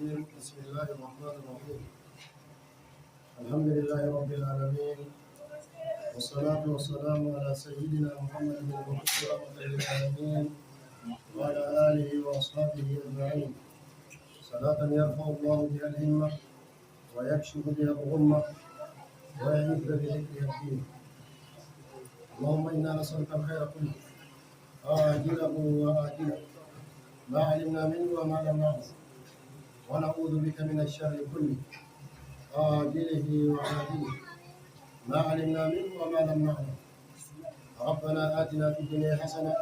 الرجيم بسم الله الرحمن الرحيم الحمد لله رب العالمين والصلاة والسلام على سيدنا محمد بن المبعوث رحمة للعالمين وعلى آله وأصحابه أجمعين صلاة يرفع الله بها الهمة ويكشف بها الغمة ويعز بذكرها الدين. اللهم إنا نسألك الخير كله عاجله وآجله ما علمنا منه وما لم نعلم ونعوذ بك من الشر كله عاجله وآجله ما علمنا منه وما لم نعلم. ربنا آتنا في الدنيا حسنة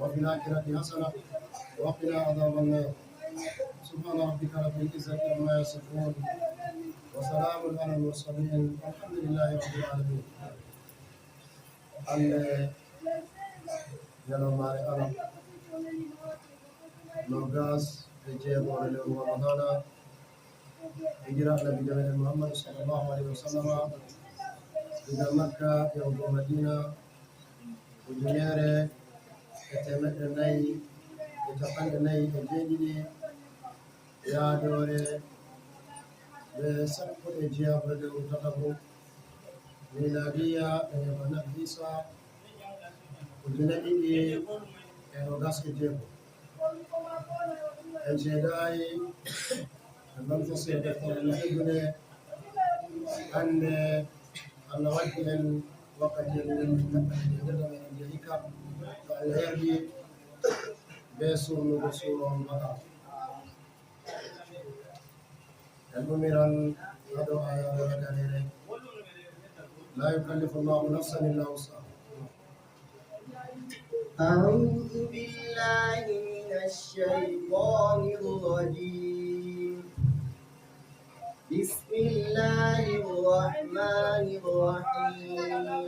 وفي الآخرة حسنة وقنا عذاب النار. سبحان ربك رب العزة عما يصفون وسلام على المرسلين والحمد لله رب العالمين. يلا أنا نوغاس رجال رمضان هجرة النبي محمد صلى الله عليه وسلم إلى مكة يوم المدينة وجنيرة يتمنى الجيدي يا دوري بسبب الإجابة للمتقبل ميلادية بنات عيسى وجنيرة نوغاس الجيبو الجداي المنفصل بالقول الحبل أن الوجه وقد يجد الجهيكا فالهيري بيسور بسور المطار المميرا هذا آية وغدانيري لا يكلف الله نفسا إلا وسعها. أعوذ بالله من الشيطان الرجيم. بسم الله الرحمن الرحيم.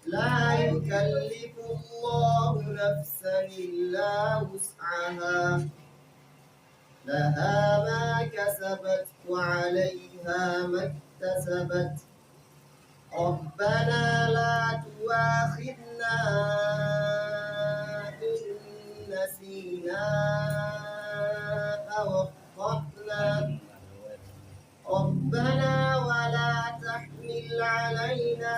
لا يكلف الله نفسا إلا وسعها لها ما كسبت وعليها ما اكتسبت. ربنا لا تؤاخذنا إن نسينا أو أخطأنا. ربنا ولا تحمل علينا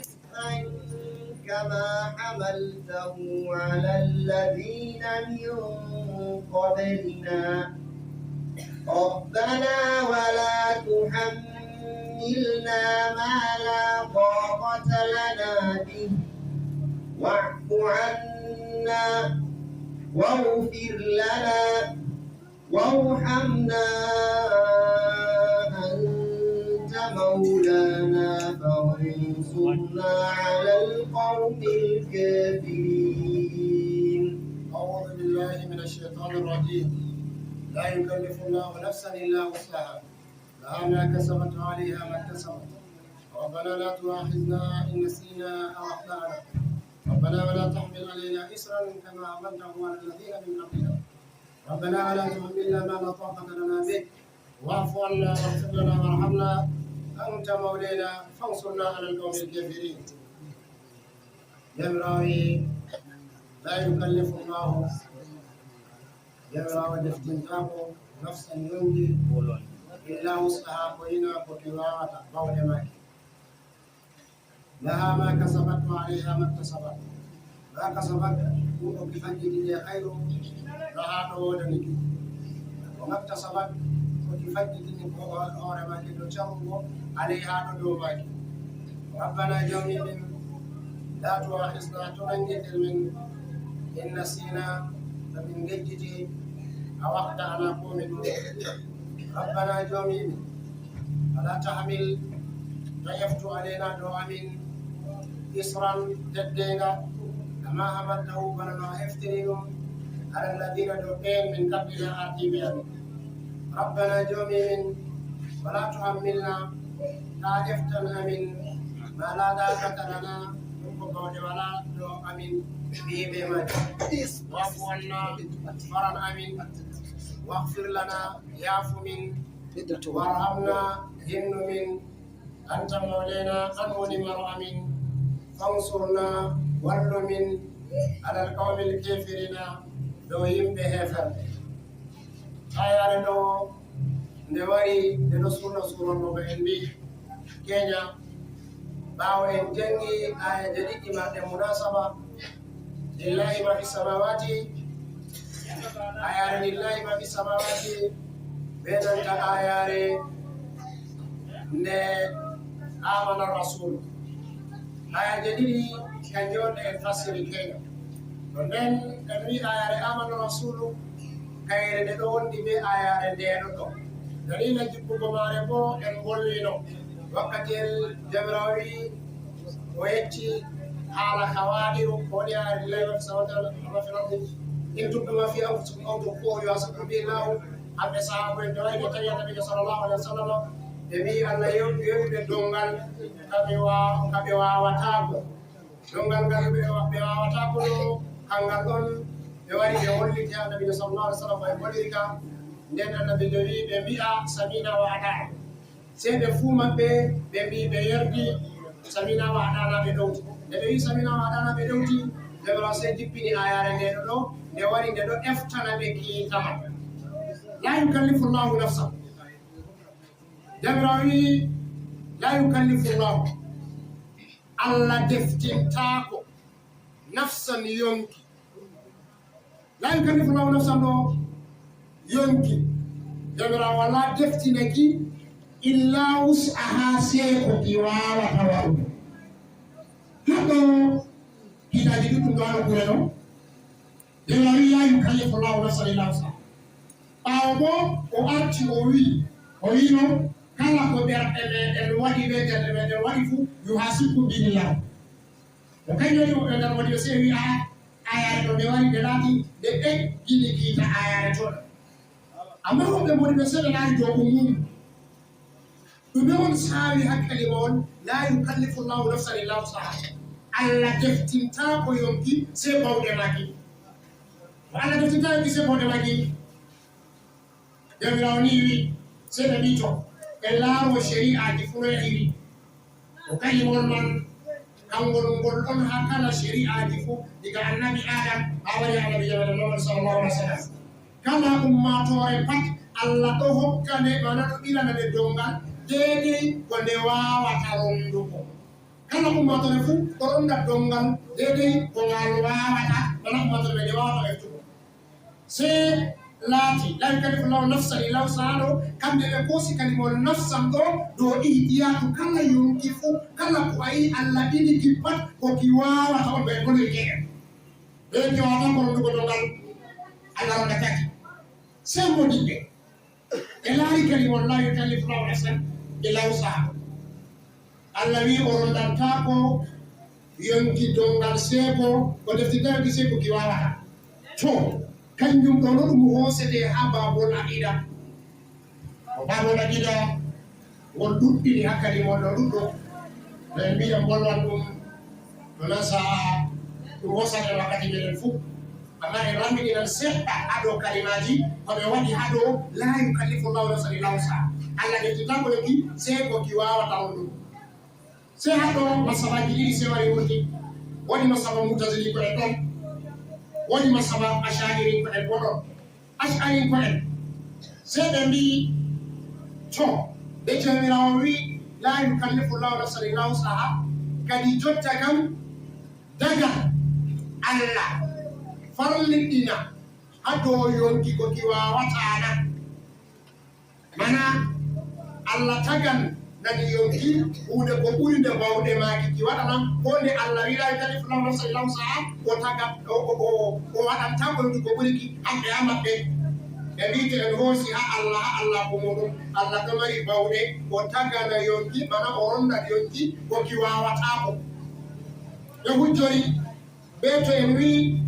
إصرا كما حملته على الذين من قبلنا. ربنا ولا تحملنا ما لا طاقة لنا به واعف عنا واغفر لنا وارحمنا أنت مولانا فانصرنا على القوم الكافرين. أعوذ بالله من الشيطان الرجيم. لا يكلف الله نفسا إلا وسعها لها ما كسبت وعليها ما اكتسبت. ربنا لا تؤاخذنا إن نسينا أو أخطأنا. ربنا ولا تحمل علينا إصرا كما حملته على الذين من قبلنا. ربنا ولا تحملنا ما لا طاقة لنا به واعف عنا واغفر لنا وارحمنا أنت مولانا فانصرنا على القوم الكافرين. يمراوي لا يكلف الله يمراوي دفتنتاكو نفسا ينجي إلا وسعها كوينا كتواوة بولي ماكي لها ما كسبت وعليها ما اكتسبت. ما كسبت كونوا كفنجي دي خير لها نودنك وما اكتسبت كفنجي دي نور ماكي نشرب عليها ندو ماكي. ربنا جميع لا تؤاخذنا تنجد من إن نسينا فمن جدتي أو أخطأنا قوم ربنا جميع ولا تحمل ضيفت علينا دعاء إصرا جدينا كما حملته بنما افتريهم على الذين دعين من قبلنا آتيبيا. ربنا جميع ولا تحملنا طائفتنا من ما لا طاقة لنا ولا دعاء به بمن واعف عنا فرا أمين واغفر لنا يعف من وارحمنا هن من أنت مولانا أنون مرأمين فانصرنا ول من على القوم الكافرين do yimɓe heferɓe ayare ɗo nde wari nde ɗo sunna suronnoɓe en mbi Kenya ɓaawo en jangi ayaje ɗiɗɗi marɗe munasaba lillahi ma fi samawati ayare lillahi ma fi samawati ɓe nanta ayare nde amana rasulu ayaje ɗiɗi kanje on en fasiri Kenya to nden en wi ayare amana rasulu kayre nde ɗo wondi be ayare ndeɗo ɗo dalila jippugo mare bo en gollino wakkatel jabirawo wi o yetti haala kawadiru ko waɗi ayare lillahi ma fi samawati ma fi lardi in tubduma fi anfusikum aw tukhfuhu yuhasibkum bihi llahu hamɓe sahaba en tawi ɓe tawi annabijo sallllahu alih wa sallam ɓe mbi Allah yoɓiɓe dongal kaɓe wawatako dongal ngal ɓe wawatako ɗo kangal ɗon ɓe wari ɓe holliti annabijo sallllahu alih wa sallam e golliri ka nden annabijo wi ɓe mbi'a samina wa atana sey ɓe fuu maɓɓe ɓe mbi ɓe yerdi samina wa atana ɓe ɗowti nde ɓe wi samina wa atana ɓe ɗowti jabira sey jippini ayare ndeɗo ɗo nde wari nde ɗo eftana ɓe kiitama la yukallifu llahu nafsan jabira wi la yukallifu llahu Allah deftintako nafsan yonki la yukallifu llahu nafsan ɗo yonki jabira wala deftinaki illa wus'aha seko ki wawata waɗugo haɗo hitaji ɗuɗɗum ɗo ano ɓure ɗo jabira wi la yukallifu llahu nafsan illa wus'aha ɓawo bo o arti o wino kala ko ɓerɗe meɗen waɗi ɓe ɓerɗe meɗen waɗi fuu yuhasibkum bihi llahu o kañum waɗi woɓɓe nder waɗi o sewi ayare ɗo nde wari nde laati nde ɓeggini kiita ayare toon amma woɓɓe mboɗi ɓe seɗanaani dow umum ɗume on saawi hakkalima on la yukallifu llahu nafsan illa wusaha Allah deftintako yonki se bawɗe maki ko Allah deftinta yonki se bawɗe maki jomirawo ni wi seɗa wi to e laaro shari'aji fu no yahiri o kalimol man kangol ngol ɗon ha kala shari'aji fu diga annabi adam ha wari annabi jamane Muhammad sallallahu alaihi wasallam kala ummatore pat Allah ɗo hokkane mana ɗo ɓilana nde dongal deedey ko nde wawata rondugo kala ummatore fu ɗo ronda dongal deedey ko ngal wawata mana ummatore ɓe nde wawata eftugo se laati la yukallifu llahu nafsan illa wusaha ɗo kamɓe ɓe koosi kalimol nafsan ɗo dow ihtiyatu kala yonki fu kala ko a yi Allah ɗiniki pat koki wawata on ɓe goliri keɗen ɓe ki wawata ko rondugo dongal Allah rondataki se modiɓɓe e laari kalimol la yukallifu llahu nafsan illa wusaha Allah wi o rondantako yonki dongal seeko ko deftinta yonki seeko ki wawata to kanjum ɗo no ɗum hoosete ha babol aqida o babol aqida won ɗuɗɗini hakkalimol ɗo ɗuɗɗo to en mbiya bolwan ɗum wona saha ɗum hosate wakkati meɗen fuu amma en rammiɗinan seɗɗa haɗo kalimaji koɓe waɗi haɗo la yukallifu llahu nafsan illa wusaha Allah deftintako yonki sey ko ki wawata on ɗum sey haɗo masabaji ɗiɗi sey wari wurti woɗi masaba mutazili ko e ɗon woni masaba ash'ari ko en boɗon ash'ari ko en sey ɓe mbi to ɓe jomirawo wi la yukallifu llahu nafsan illa wusaha kadi jotta kam daga Allah farliɗɗina ha dow yonki ko ki wawatana mana Allah tagan nani yonki hunde ko ɓuri nde bawɗe maki ki waɗanam ko nde Allah wi la yukallifu llahu nafsan illa wusaha o taga o waɗanta ko yonki ko ɓuri ki hamɓe ha maɓɓe ɓe mbite en hoosi ha Allah ko muɗum Allah ɗo mari bawɗe o tagana yonki mana o rondat yonki ko ki wawatako ɓe hujjori ɓe to en wi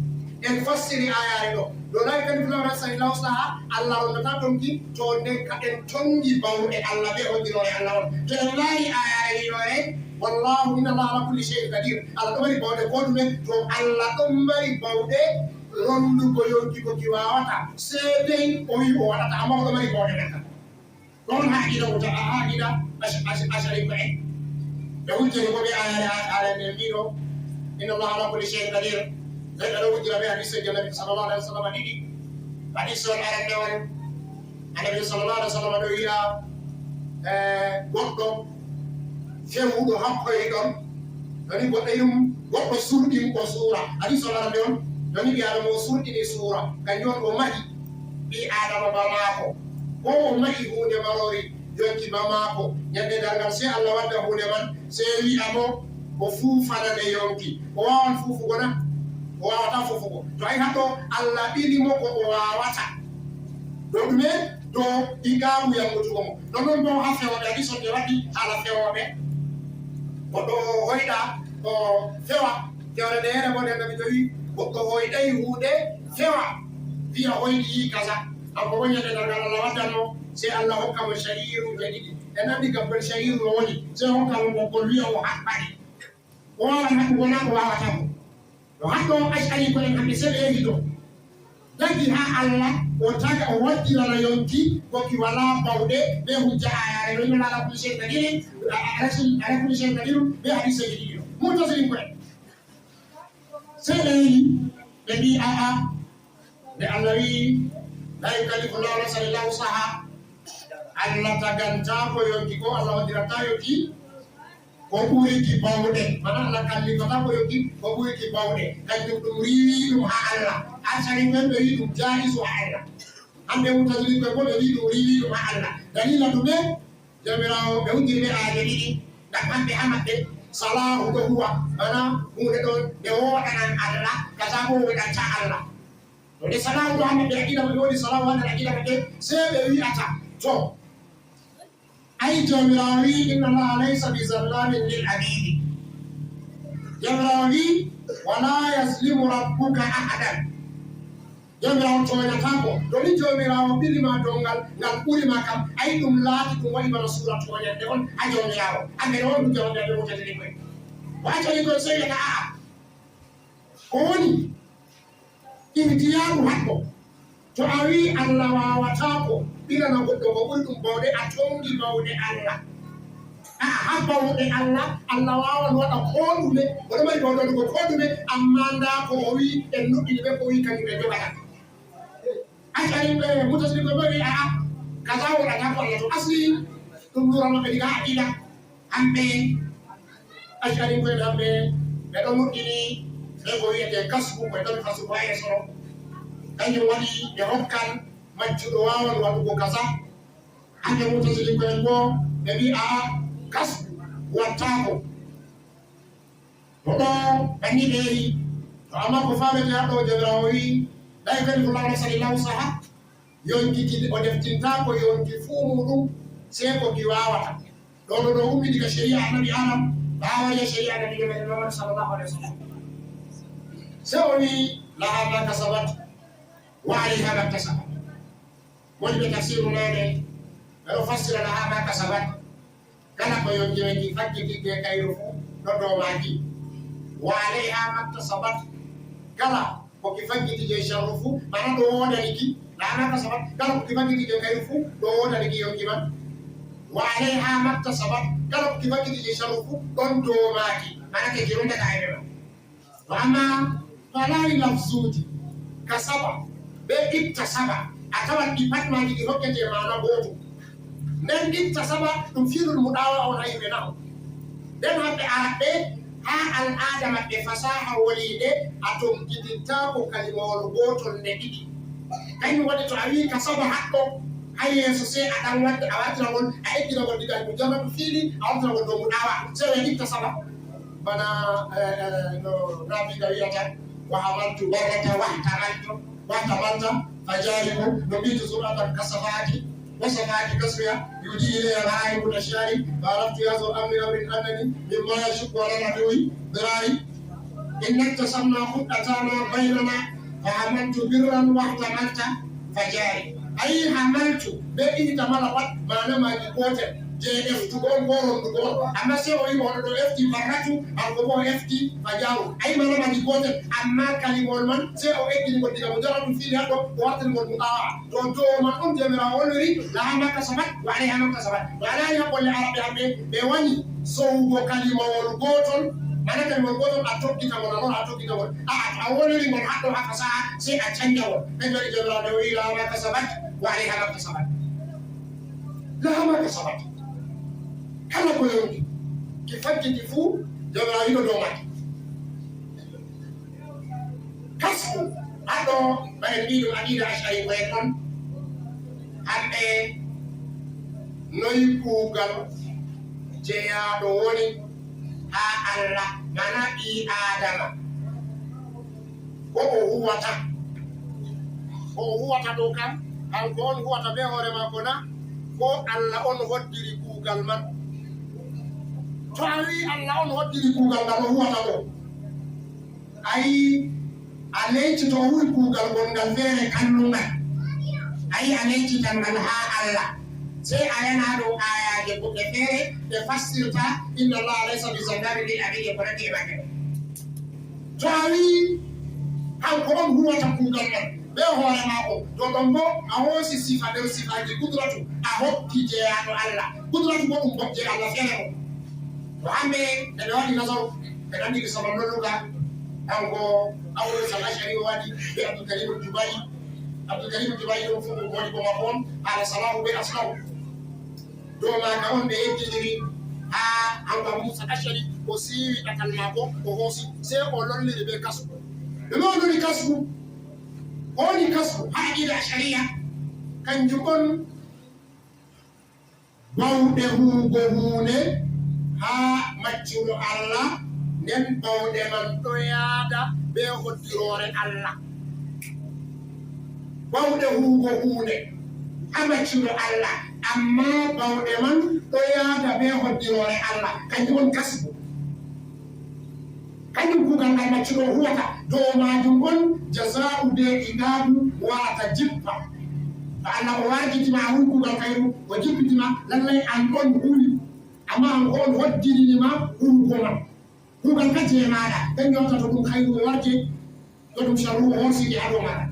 en fassiri ayare ɗo ɗo la yukallifu llahu nafsan illa wusaha Allah rondata ɗonki to nden ka en tongi bawɗe Allah ɓe hoɗɗinore Allah on to en laari ayare wiɗore wallahu inna allaha ala kulli shay'in qadir Allah ɗo mari bawɗe ko ɗume to Allah ɗon mari bawɗe rondugo yonki ko ki wawata seedey o wi o waɗata amma o ɗo mari bawɗe ɗen kam ɗon ha aqida ha aqida ashari ko en ɓe hujjani ko ɓe ayare nde mbiɗo inna allaha ala kulli shay'in qadir لأنه وجد بها حديث النبي صلى الله عليه وسلم حديث الأرنب النبي صلى الله عليه وسلم إلى goɗɗo fewuɗo hakko e ɗon noni goɗɗo yum goɗɗo surɗin ko suura adi solana ɗe on noni ɓi adama o surɗini suura kanjum on o mahi ɓi adama bamako ko o mahi hunde marori yonki bamako ñande dargal se Allah wadda hunde man se wi'amo o fuufanane yonki o wawan fuufugo na o wawata fuufugo to ay haɗo Allah ɓilimo ko o wawata ɗo ɗume do igamu yangutugo mo non non bo ha fewoɓe adi sonde waɗi haala fewoɓe goɗɗo hoyɗa o fewa fewre nde here bo nden mi tawi goɗɗo hoyɗay hunde fewa wiya hoyɗi yi kaza kanko woñede dargal Allah waddano se Allah hokkamo shahiruje ɗiɗi e nandi gabbel shahiru no woni se hokkamo boggol wiya o haɓɓaɗi o wawan haɓɓugo na ko wawatamo no haɗɗo asari ko en hamɓe seɓe yehi ɗo dagi ha Allah o taga o waddilana yonki koki wala bawɗe ɓe hujja ayare ɗo ñolala kulli shay kadiri ala kulli shay kadiru ɓe hadiseji ɗiɗi ɗo mutasirin koye seɗe yi ɓe mbi aa nde Allah wi la yukallifu llahu nafsan illa wusaha Allah tagantako yonki ko Allah wadirata yonki ko ɓuri ki bawɗe mana Allah kallifata ko yonki ko ɓuri ki bawɗe kanjum ɗum riwi ɗum ha Allah asari men ɓe wi ɗum jaisu ha Allah hande mutasirin koye bo ɓe wi ɗum riwi ɗum ha Allah dalila ɗume jamirawo ɓe ujiri ɓe aaje ɗiɗi ngam hamɓe ha maɓɓe salahu ɗo huwa mana hunde ɗon ɓe woɗanan Allah kaza bo woɗanta Allah to nde salahu ɗo ha maɓɓe aqida maɓɓe woodi salahu ha nder aqida maɓɓe se ɓe wi'ata to ay jamirawo wi inna allaha laysa bi zallamin lil abidi jamirawo wi wala yaslimu rabbuka ahadan jamirawo toñatako to ni jamirawo ɓilima dongal ngal ɓurima kam ay ɗum laati ɗum waɗi bana suura toñande on ha jamirawo amene on ɗum jamande ɓe wotatini koye o accani koye so wiyata aa ko woni ihtiyaru haɗɗo to a wi Allah wawatako ɓilana goɗɗo ko ɓuri ɗum bawɗe a tongi bawɗe Allah ha bawɗe Allah Allah wawan waɗa ko ɗume oɗo mari bawɗe waɗugo ko ɗume amma nda ko o wi en nuɗɗini ɓe ko wi kañum ɓe joɓata asari ɓe mutasiri ko ɓe wi aa kaza woɗata ko Allah to asli ɗum luranoɓe diga aqida hamɓe asari koyen hamɓe ɓe ɗo nuɗɗini ɓe ko wiyete kasbu koye tawi kasbu ha yeeso kanjum waɗi ɓe hokkan majjuɗo wawan waɗugo kaza hande mutasiri koyen bo ɓe wi aa kasbu wattako to ɗo banni ɓe yehi to amma ko famete haɗo jamirawo wi la yukallifu llahu nafsan illa wusaha yonki o deftintako yonki fuu muɗum se ko ki wawata ɗo ɗo ummi diga sharia annabi adam ɓawaye sharia annabi Muhammad sallallahu alaihi wasallam se o wi laha ma kasabat wa alayha ma kasabat woni ɓe tafsiru nane ɓeɗo fassira laha ma kasabat kala ko yonki fakkitike kayru fu ɗo dow maki wa alayha ma kasabat kala ko ki fakkiti je sharru fu mana ɗo wodani ki laha ma kasabat kala ko ki fakkiti je kayru fu ɗo wodani ki yonki man wa alayha ma kasabat kala ko ki fakkiti je sharru fu ɗon dow maki mana ke ki wondata ayɓe ma to amma falari lafzuji kasaba ɓe iktasaba a tawan ɗi pat maji ɗi hokkete mana goto nden iktasaba ɗum fiilul muɗawa on ha yimɓe naho nden hamɓe araɓɓe ha al'ada maɓɓe fasaha woliɗe a tonkitinta ko kalimawol gotol nde ɗiɗi kañum waɗi to a wi kasaba haɗɗo ha yeeso se a ɗan wadde a wartiragol a egginagol digal ko jamanu fiili a wartiragol dow muɗawa se ɓe iktasaba bana no nabiga wiyata wahamantu barrata wahtamalta fajaribu no mbitu suratan kasafati وصفات كسرها يجي إليها العائب الأشياء فعرفت يا ذو الأمر أنني مما يشك على العدو ذراعي إن اقتسمنا خطتنا بيننا فعملت برا واحتملت فجاري أي حملت بإن تملقت ما نما يقوت JF تقول بورون تقول أما سوي وانا دو FT فراتو أو FT فجارو أي ما نما يقوت أما كلمة من سوي إكلي قد مجرد في هذا وقت المطاع تو ما أنت من أولوري لا ما كسبت وعليها ما كسبت وعليها يقول العرب يعمل بواني سوي كلمة والقوتون mana kan mo goto a tokkita mo non a tokkita mo a woni mon haddo ha fasaha sai a canja wo ben jori jabra do ila ma kasabat wa alaiha ma kasabat la ma kasabat kala ko yoni ki fajjiti fu jabra yido do maki kasbu ado bayen bidu adida ashari ko en hambe noy kugal jeya do woni ha Allah mana bi adama ko o huwata do kam an ko on huwata be hore ma ko na ko Allah on hoddiri kugal man to ari Allah on hoddiri kugal man o huwata do ay aleci to hui kugal gongal fere kannunga ay aleci tan man ha Allah sai ayana do ayaje ko be fere be fasirta inna Allah laysa bi zannabi lil abidi ko rake ba tawi an ko on huwata kugal man be hore ma ko to dombo a hosi sifa de sifaji kudratu a hokki je ado Allah kudratu ko dum bokje Allah fere ko to hambe de wadi nazo be andi ko sabab loluga ango awro salashari wadi be Abdul Karim Dubai do fu ko woni ko mabon ala salahu be aslahu do ma ka on be yediri ha anga Musa ashari o siwi takal mako o hosi se o lolli be kasu be no do ni kasu oni kasu ha ila sharia kan jukon bawde hu go hune ha macculo Allah nen bawde man to yaada be hoddirore Allah bawde hugo huune amaccuɗo Allah amma bawde man to yaada be hoddirore Allah kanjum on kasbu kanjum kugal ngal maccuɗo huwata dow majum on jaza'u de idabu warata jippa to Allah o warjitima a hun kugal kayru o jippitima lallay an on huuli amma an on hoddirinima huugo man kugal kati e maɗa ɓen jotta to ɗum hayru o warje to ɗum sharru o horsiji ha dow maɗa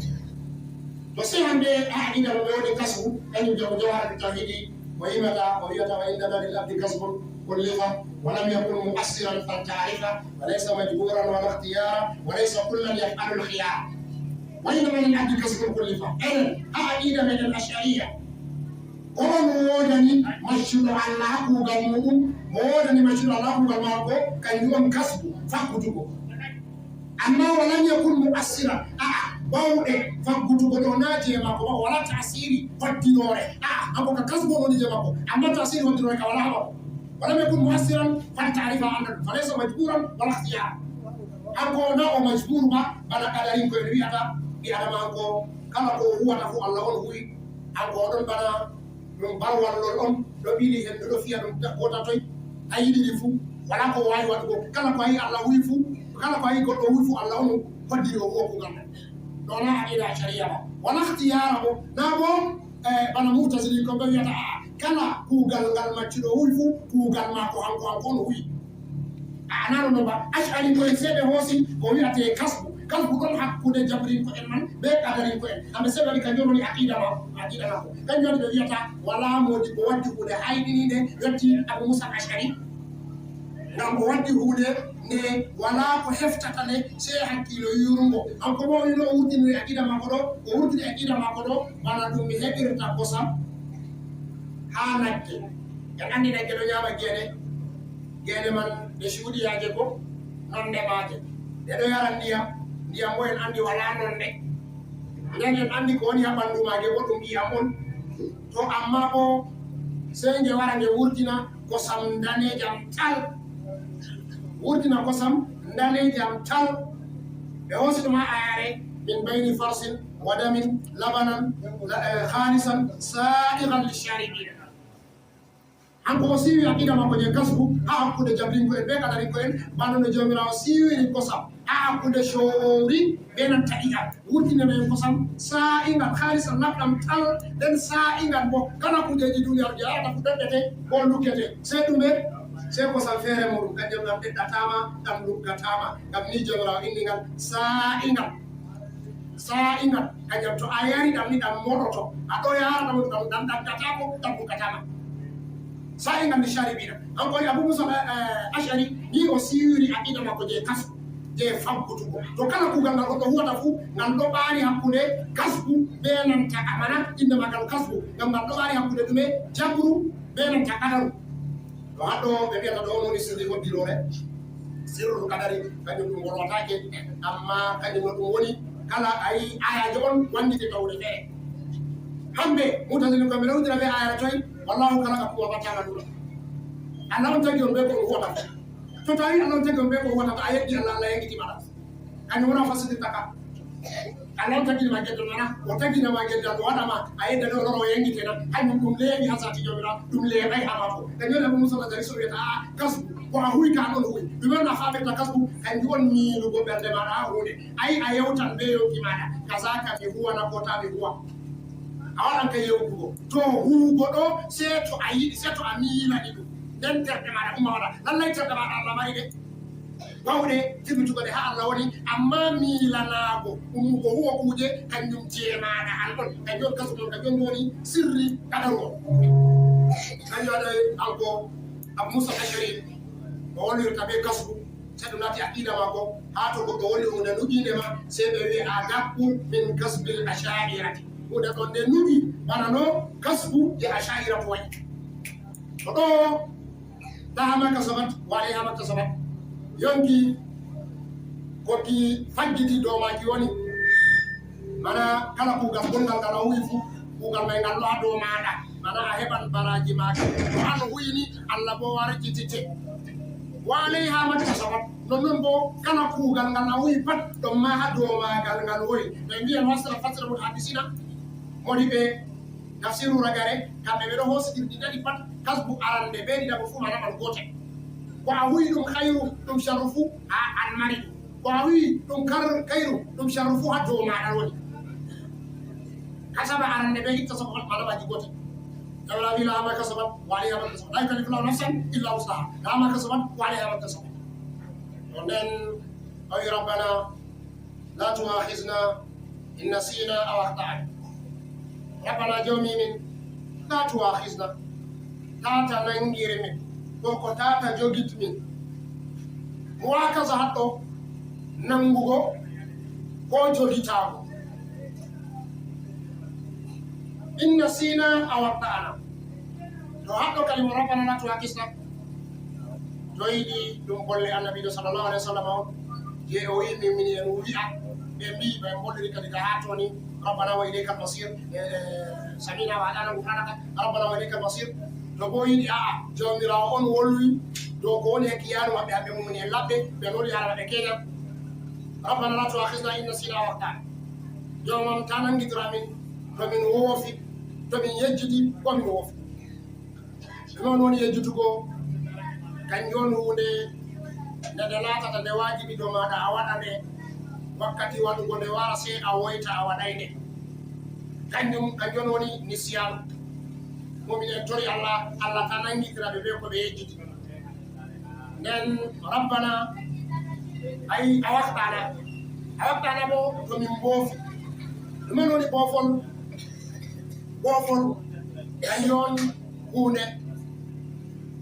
to si hande a aɗiɗa no woni kasbu kañum jaw jawharatu tawhidi o yimata o wiyata wa indana lil abdi kasbun kullifa walam yakun muassiran faltarifa walaysa majburan wala ikhtiyara walaysa kullan yafalu lkhiyara wa indana lil abdi kasbun kullifa enen a aɗiɗa meɗen ashariya on wodani maccuɗo Allah kugal muɗum o wodani maccuɗo Allah kugal mako kanjum on kasbu fakkutugo amma walam yakun muassiran bawɗe faggutugo ɗo naati e makko wala tasiri hoddirore hanko ka kasbo woni je makko amma tasiri hoddirore ka wala haɓa walam yakun muassiran fal tarifa annan falaysa majburan wala ikhtiyara hanko na o majbur ma bana kadarin ko en wiyata ɓi adama hanko kala ko huwata fu Allah on huwi hanko oɗon bana ɗum barwallol on ɗo ɓiɗi hen ɗo fiya ɗum gota toy a yiɗiri fu wala ko wawi waɗugo kala ko ayi Allah huwi fu kala ko ayi goɗɗo huwi fu Allah on hoddiri o huwa kugal men ɗona aɗiɗa sharia ba wala ikhtiyara bo na bo bana mutazili ko ɓe wiyata kala kugal ngal maccuɗo huwi fu kugal mako hanko no huwi anano no ba ashari koye seeɗe hoosi ko wiyate kasbu ɗon hakkude jabrin ko en man ɓe kadarin ko en amɓe seeɗe waɗi kanjum woni aqida makko kanjum waɗi ɓe wiyata wala modi ko waddi hunde hayɗinide yetti Abu Musa Ashari ngam o waddi hunde nde wala ko heftata nde sey hakkilo yurungo hanko bo wino o wurtini aqida makko ɗo o wurtini aqida makko ɗo bana ɗum mi heɓirta kosam ha nagge en andi nagge ɗo ñama gene man ɗe cuuɗiyaje ko nonde maje ɗeɗo yara ndiyam bo en andi wala nonde nden en andi ko woni ha ɓandu maje bo ɗum ƴiyam on to amma bo sey nge wara nge wurtina kosam danejam tal wurtina kosam danejam tal ɓe hoosi ɗum ha ayare min bayni farsin wa damin labanan khalisan sa'igan lisharibina hanko o siiwi aqida makko je kasbu ha hakkude jabrinko en ɓe kadarinko en bano no jomirawo siiwiri kosam ha hakkude showri ɓe nanta ɗiɗa wurtineme kosam sa'igal halisan naɓɗam tal nden sa'igal bo kala kujeji duniyaru je arata fu ɗeɗɗete bo lukkete sey ɗume sey kosam feere muɗum kanjum ɗam ɗeɗɗatama ɗam luggatama ngam ni jomirawo inni ngal sa'igal kanjum to a yari ɗam ni ɗam moɗoto aɗo yarata muɗum ɗam ɗaggatako ɗam luggatama sai ngam sharibina an ko Abu Musa Ash'ari ni o siri aqida makko je kasbu je fambutugo to kala kugal ngal goɗɗo huwata fu ngal ɗo ɓaari hakkude kasbu be nanta amana inde magal kasbu ngam ngal ɗo ɓaari hakkude ɗume jabru be nanta kadaru to haɗɗo ɓe mbiyata ɗo woni sirri hoddilore sirru kadari kañum ɗum wolwatake amma kañum no ɗum woni kala ayi ayaji on wandite tawde feere hamɓe mutazili ko ɓe rewdira ɓe ayara toyi wallahu kala ka kuwa battama ɗum Allah on tagi on ɓe ko ɗum huwata to tawi Allah on tagi on ɓe ko huwata to a yeɗɗi Allah Allah yeggitimaɗa kañum wona fasidirta ka Allah on taginima geddol mana o taginama geddal o waɗama a yedda ɗo loro yenggitena hañum ɗum leeɓi ha sati jomira ɗum leeɓay ha mako kañum Abu Musa Ash'ari so wiyata a kasbu ko a huy ka ɗon huy ɗumen a famirta kasbu kanjum on miilugo ɓerde maɗa ha hunde ayi a yewtan ɓe yonki maɗa kasaka mi huwana ko ta mi huwa a waɗan ka yewtugo to huugo ɗo sei to a yiɗi sei to a miilani ɗum nden terɗe maɗa ɗuma waɗa lallay terɗe maɗa Allah mari de wawɗe tirbitugo ɗe ha Allah woni amma miilanago umugo huwa kuuje kanjum jeemaɗa an ɗon kanjum on kasu ɗon kanjum woni sirri kadaru o kanjum waɗa anko Abu Musa Ash'ari o wonirta ɓe kasbu sai ɗum naati aqida makko ha to goɗɗo woni hunde nuɗindema sei ɓe wi a gabbu min kasbil asha'irati hunde ɗon nde nuɗi bana no kasbu je asha'ira to waɗi to ɗo dahamaka sabat waɗi hamakta sabat yonki koki fajjiti dow maki woni mana kala kuugal gongal ngal a huwi fu kuugal may ngal ɗo ha dow maɗa mana a heɓan baraji maɗa to an huyni Allah bo warjitite walay ha makka sabat non bo kala kuugal ngal a huwi pat ɗon ma ha dow magal ngal woni ɓe mbiyan wasra fasra mut hadisina moni ɓe tafsiru ragare kamɓe ɓe ɗo hosidirɗi ɗaɗi pat kasbu arande ɓe ɗiɗaɓo fu manaɓal gotel ko a huwi ɗum hayru ɗum sharru fu ha an mari ko a huwi ɗum kayru ɗum sharru fu ha dow maɗa woni kasaba arande ɓe itta sababat manaɓaji gotel tawla wi lama kasabat waaleyha ma kasabat la yukallifu llahu nafsan illa wusaha lama kasabat waaleyha ma kasabat o nden awi rabbana la tuakhizna in nasina aw akhta'na rabbana jawmi min la tuakhizna tata nangire min ko tata jogit min muwakaza haɗɗo nangugo ko jogitago inna sina awatta'ana to haɗɗo kalima rabbana la tuakhizna to yiɗi ɗum bolle annabijo sallallahu alaihi wa sallam on je o wi min en wi'a ɓe mbi ɓe bolliri kadi ka ha toni rabbana wa ilayka almasir samina wa atana ghufranaka rabbana wa ilayka almasir to bo yiɗi aa jawmirawo on wolwi dow ko woni hekki yaanu maɓɓe hamɓe mumini en laɓɓe ɓe noli haala maɓɓe keñam rabbana la tuakhizna inna sina awatta'ana jomam ta nangidira min tomin woofi tomin yejjiti komin woofi ɗumon woni yejjutugo kanjum on hunde nde nde laatata nde waajibi dow maɗa a waɗa nde wakkati waɗugo nde wara sey a woyta a waɗay nde kanjum on woni nisiyanu mumin en tori Allah ta nangitiraɓe ɓe ko ɓe yejjiti nden rabbana ayi a waktana bo tomin mboofi ɗumen woni boofol kanjum on hunde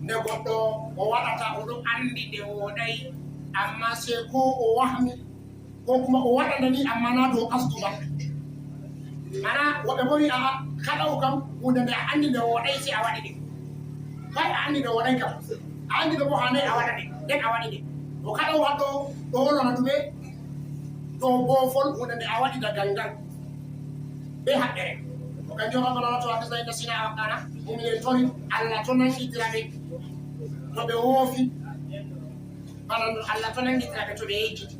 nde goɗɗo o waɗata oɗo andi nde woɗay amma sey ko o wahmi ko kuma o waɗande ni amma na dow kasdu ba mana woɓe bo wi aa kaɗaw kam hunde nde a andi nde woɗay sey a waɗi ɗe kay a andi nde woɗay kam a andi ɗo bo hanay a waɗa ɗe nden a waɗi ɗe o kaɗaw haɗɗo ɗo wolwana ɗume dow boofol hunde nde a waɗi dagal ngal be haɓɓere o kanjum rabbana la tuakhizna in nasina aw akhta'na muminen tori Allah to nangitiraɓe to ɓe woofi bana Allah to nangitiraɓe to ɓe yejjiti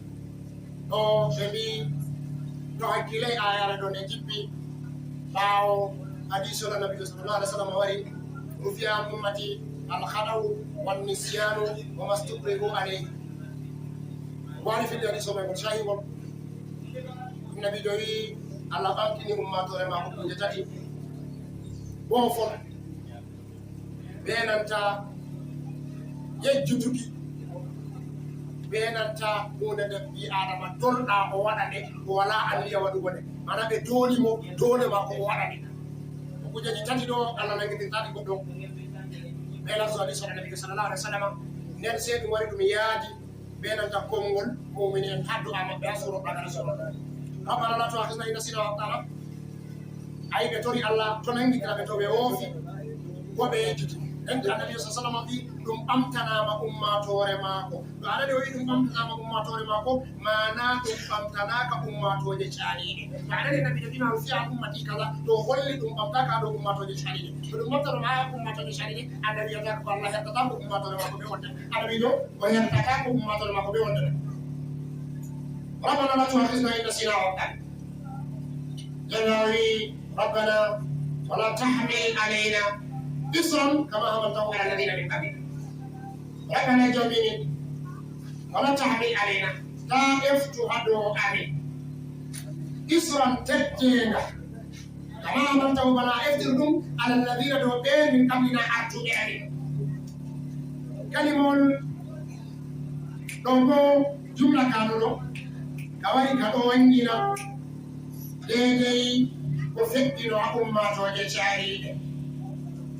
ɗo ɓe mbi to hakkilay ayara ɗo nde jippi ɓaawo hadisul annabijo sallallahu alaihi wa sallam wari rufi'a an ummati alkhadaw wannisyanu wa mastukrihu alayhi wari fili hadis o may gon sahi won annabijo wi Allah ɓamtini ummatore ma hukkunde tati boofol ɓe nanta yejjutuki ɓe nanta hunde nde ɓi adama dolɗa o waɗa nde o wala anniya waɗugo nde mana ɓe doolimo doole ma ko o waɗa nde ko kujeji tati ɗo Allah nangitirtaɗi goɗɗo بلا زوالي صلى النبي صلى الله عليه وسلم نال سيد مريد ميادي بين الكونغول مؤمنين حدو أما بياسور ربنا ربنا لا تؤاخذنا إن نسينا وأخطأنا أي بتوري الله تنهي كلا بتوبة وفي وبيجتي أنت النبي صلى الله عليه وسلم في دم أمتنا ما أماتور ماكو أنا دو دم أمتنا ما أماتور ماكو ما نا دم أمتنا كأماتور جشالين أنا النبي دينا في أمتي كذا دو هولي دم أمتنا كدو أماتور جشالين دم أمتنا ما أماتور جشالين النبي يذكر الله يتطلب أماتور ماكو بيوندنا النبي دو ويتطلب أماتور ماكو بيوندنا ربنا لا تؤاخذنا إن نسينا وأخطأنا جلاوي ربنا ولا تحمل علينا إصرا كما حملته على الذين من قبلنا ربنا جميل ولا تحمل علينا لا افتحدوا عليه إصرا تبتينا كما حملته ولا افتحدوا على الذين من قبلنا أرجو عليه كلمة دونكو جملة كانوا كواري كتو وينجينا ديدي وفكروا أمة جشاري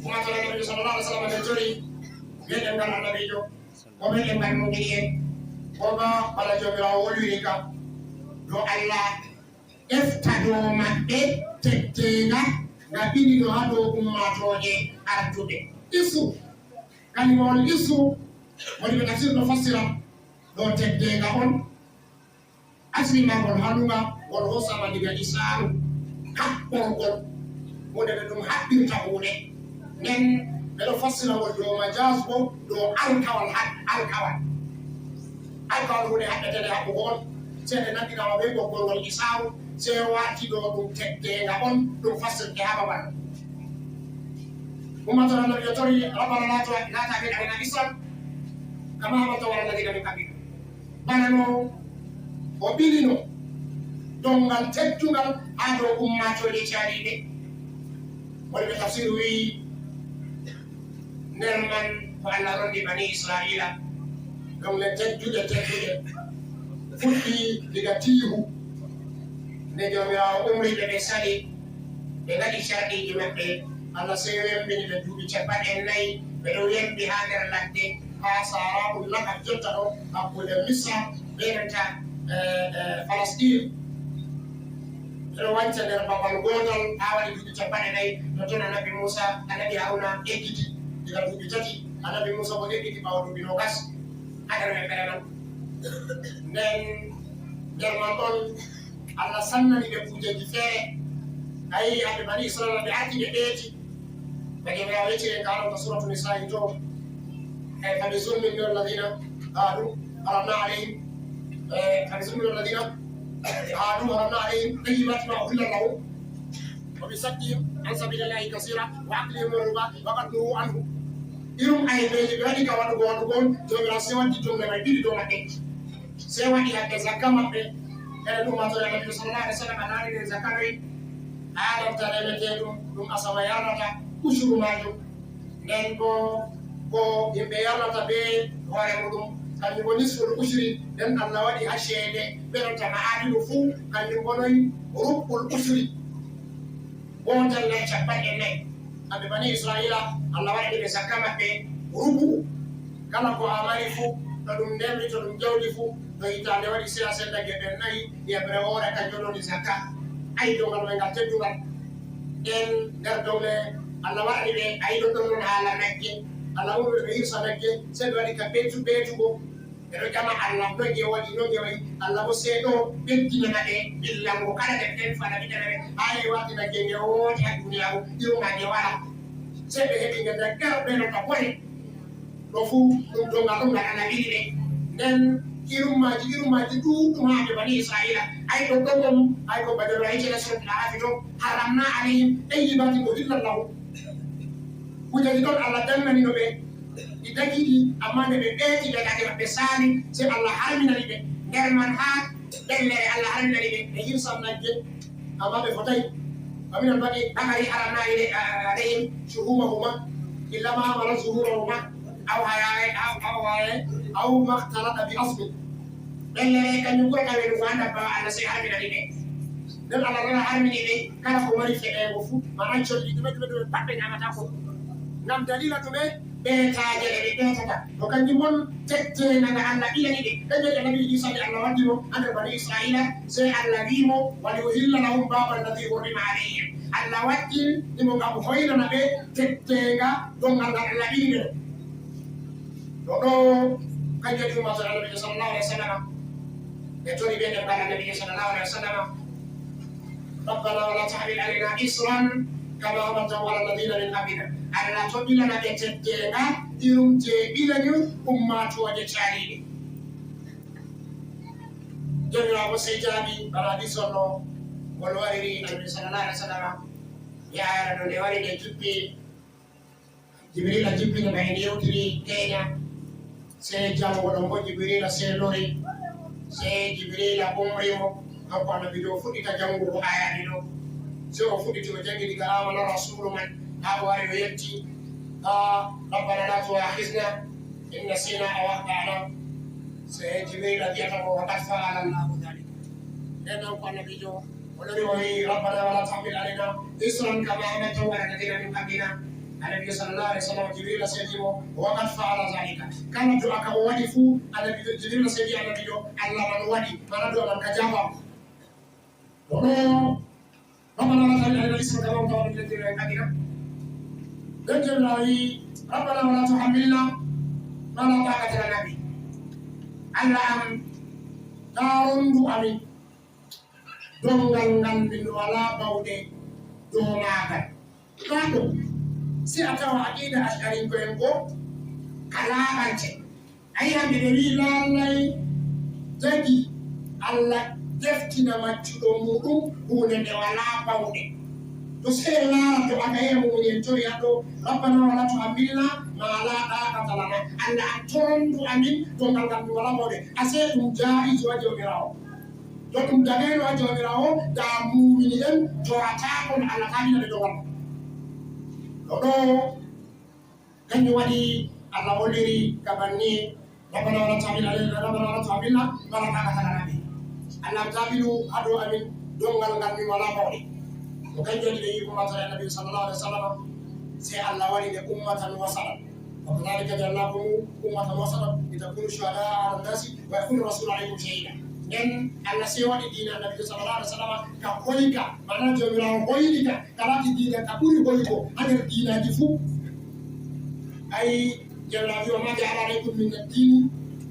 أمة النبي صلى الله عليه وسلم الجري بين النبي وبين المؤمنين وما على جميع أولئك لو الله افتدوا ما تتينا نبي لو هذا أمة أرجوده إسو كان يقول إسو ولكن تفسير نفسره لو تتينا أون أسمي ما قال هنوما والغصة ما دي إسلام كبر ودم حبير تقوله نن بلو فصل ودو مجازبو دو الكوال هو حتى تلي أبوغون سيدنا نبي نوابي بقول والإسلام سيواتي دو تكتين أون دو فصل كهابا بان وما ترى النبي يطري ربنا لا تعمل علينا إسلام كما أمرت على الذين من قبلنا بانانو وبيلينو دونغال تكتونغال هذا أمة لشاريده والتفسير وي نرمان فعلا رندي بني إسرائيل دونغ تكتوجة فتي لغتيه نجمع أمري بمسالي بغالي شاري جمعه الله سيوين بني بدوبي شبان إناي بلوين بهادر لكي خاصارا لك أفجتنو أقول مصر بينتا فلسطين wancan dari babal gonal awali dubi capane nay notona nabi Musa anabi Haruna ekiti diga dubi tati anabi Musa bo ekiti bawo dubi nogas adar me berenan nen derman on Allah sanna ni be kujeji fere ay ade bani Israil be ati be eti bagi me aweti en kala suratul nisa to ay fa bizulmin min alladhina qalu aramna alayhim fa bizulmin alladhina عادوا ورمنا عليهم طيبات ما أحل لهم وبصدهم عن سبيل الله كثيرا وعقلهم الربا وقد نهوا عنه إلهم أي بيجي بذلك ونقول جميع سوى دي جملة ما يبيد دوما كيت سوى دي هكذا زكاة مبه إلى نوما تولى النبي صلى الله عليه وسلم أنا أريد زكاة آدم تلمتهم نوم أسمى يارنتا كشروا ماجو ننكو يمبي يارنتا بي وارمودهم kan yimɓe nisfol usri nden Allah waɗi ha ceede ɓeɗota ma aadino fuu kanjum gonoyi ruɓɓol usri wontelle capanɗe nayi kamɓe bani Israila Allah waɗi ɓe zakka maɓɓe rubu kala ko a mari fuu to ɗum ndemri to ɗum jawdi fuu to hitande waɗi seya sedda geɓe nayi yeɓre woore kanjum ɗoni zakka ayi dogal ɓe ngal teddugal ɗen nder dowle Allah waɗi ɓe ayiɗo ɗon non haala nagge Allah wuro ɓe hirsa nagge sey ɓe waɗi ka ɓeytugo ɓeɗo ƴama Allah noge waɗi Allah bo seeɗo ɓeddinana ɓe billango kala ɓe ɓen fana ɓiɗana ɓe haye wati nagge nge wooti ha duniyaru irumaje wala sey ɓe heɓi nge nder gara ɓenota bone ɗo fuu ɗum donga ɗum gaɗana ɓiɗi ɓe nden irumaji ɗuɗɗum haɓe bani Israila ay ɗo ɗogom ay ko badalo aycela suratul Arafi to haramna alayhim tayyibati uhillallahu kujaji ɗon Allah dannanino ɓe ɗi dagiɗi amma nde ɓe ɓeeti dagade maɓɓe saali sey Allah harminani ɓe nder man ha ɗellere Allah harminani ɓe ɓe hirsan nagge amma ɓe fotayi aminan mbaɗi ɗagari haramna alayhim shuhumahuma illa ma hamala zuhurahuma aw hayaye aw maktalata bi asmi ɗellere kañum ɓurata weɗu fa dabba Allah sey harminani ɓe nden Allah nana harmini ɓe kala ko mari feɗego fuu manan colɗi ɗume ɓe paɓɓe ñamata ko ngam dalila ɗume ɓeetaaje ɗe ɓe ɓeetata to kanjum on tetteenaga Allah ɓiyani ɗe ɓe nabi Isa ɓe Allah waddimo nder bani Israila sey Allah wiimo wali uhilla lahum baba alladi hurrima alayhim Allah waddinimo ngam hoynana ɓe tetteenga dongal ngal Allah ɓili ɓe ɗo ɗo kanjum ɗi ummatore annabi sallallahu alaihi wa sallam ɓe tori ɓe ɗemgal annabi sallallahu alaihi wa sallam ربنا ولا تحمل علينا إصرا كما حملته على الذين من قبلنا Allah to ɓilana ɓe teddeenga irum je ɓilani ummatoje caaliɗe jomirago sey jaaɓi baraɗi sonno ngol wariri annabi sallallahu alaihi wa sallam yaara ɗo nde wari nde juppi jibrila jippino ɓe en yewtiri teeña sey jango ɗon bo jibrila sey lori sey jibrila umrimo hanko annabi ɗo fuɗɗita jangugo ayaɗi ɗo sey o fuɗɗiti o jangi diga amana rasulu man ha o wari o yetti rabbana la tuakhidna in nasina aw akhtana sey jibrila wiyata ko waqad faala llahu dhalika nden hanko annabijo o lori o wi rabbana wala tahmil alayna isran kama hamaltahu ala alladhina min qablina annabi sallallahu alaihi wasallam jibrila seydimo waqad faala dhalika kala du'a ka o waɗi fuu annabijo jibrila seydi annabijo allah man waɗi mana du'a man ka jabam ربنا لا تحمل علينا اسما كما حملته على الذين من قبلنا ربنا ولا تحملنا ما لا طاقة لنا به Allah am tarondu amin dongal ngal min wala bawde do magal kaɗo si a tawa aqida ash'arin ko en ko kalaɓante ayi hamɓe ɓe wi lallay jagi Allah deftina maccuɗo muɗum hunde nde wala bawɗe to sey laara to aka yiya mumen tori haɗo rabbana wala tuhammilna ma la ɗaqata lana Allah a torondu amin dongal ngal mi wala bawɗe ase ɗum jaisu ha jomirawo to ɗum dagayno ha jomirawo da mumini en toratakon Allah taɓinaɓe dongal ɗo ɗo kanjum waɗi Allah holliri kabanni rabbana wala tuhammilna ma la ɗaqata lana bi Allah tabilu hado amin dongal ngal mi wala bawde ko kanjum de ummata nabi sallallahu alaihi wasallam sai Allah wali de ummatan wasalan wa kadhalika ja'alnakum ummatan wasalan litakunu shuhada 'ala an-nasi wa yakuna rasulu 'alaykum shahida en Allah sai wadi dina nabi sallallahu alaihi wasallam ka hoyga mana jomira hoyga kalati dina ka buri hoygo ander dina di fu ay jalla wi ma ja'ala alaykum min ad-din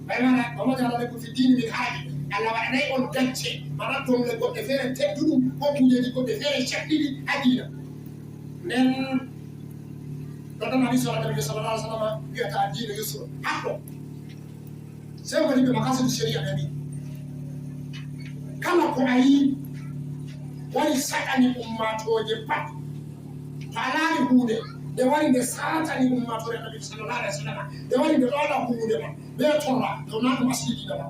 bayana wa ma ja'ala alaykum fi ad-din min haraj Allah waɗanay on gacce mana tonle goɗɗe feere tedduɗum ko kuujeji goɗɗe feere cakɗiɗi adina nden ɗoɗon hadis o annabi sallallahu alaihi wasallam wiyata addina yusru haɗɗo sey woni ɓe makasidu sharia nabi kala ko a yi wari saɗani ummatoje pat to a laari hunde nde wari nde satani ummatore annabi sallallahu alaihi wasallam nde wari nde ɗoɗa hunde ma ɓe torra to na ɗum asliɗiɗa ma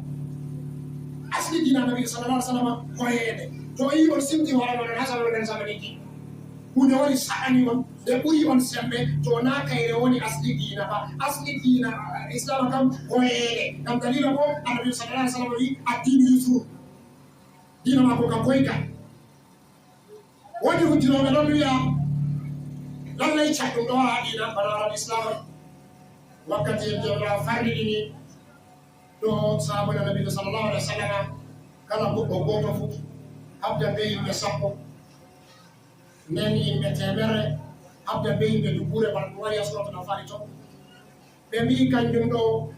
asli dina nabi sallallahu alaihi wasallam koyede to yi on simti wala non hasan non samaniki hunde woni saani on de ɓuri on sembe to na kayre woni asli dina ba asli dina islam kam koyede kam dalila ko annabi sallallahu alaihi wasallam wi addinu yusru dina ma ko ka koyka wodi hujjoɓe ɗon wiya lallay caɗɗum ɗo ha dina bana islam wakkati jomra farɗiɗini ɗo sahabana nabi sallallahu alaihi wasallam kala goɗɗo goto fu habda be yimɓe sappo nden yimɓe temere habda be yimɓe duɓɓure man ɗum wari suratul anfal to ɓe mbi kanjum ɗo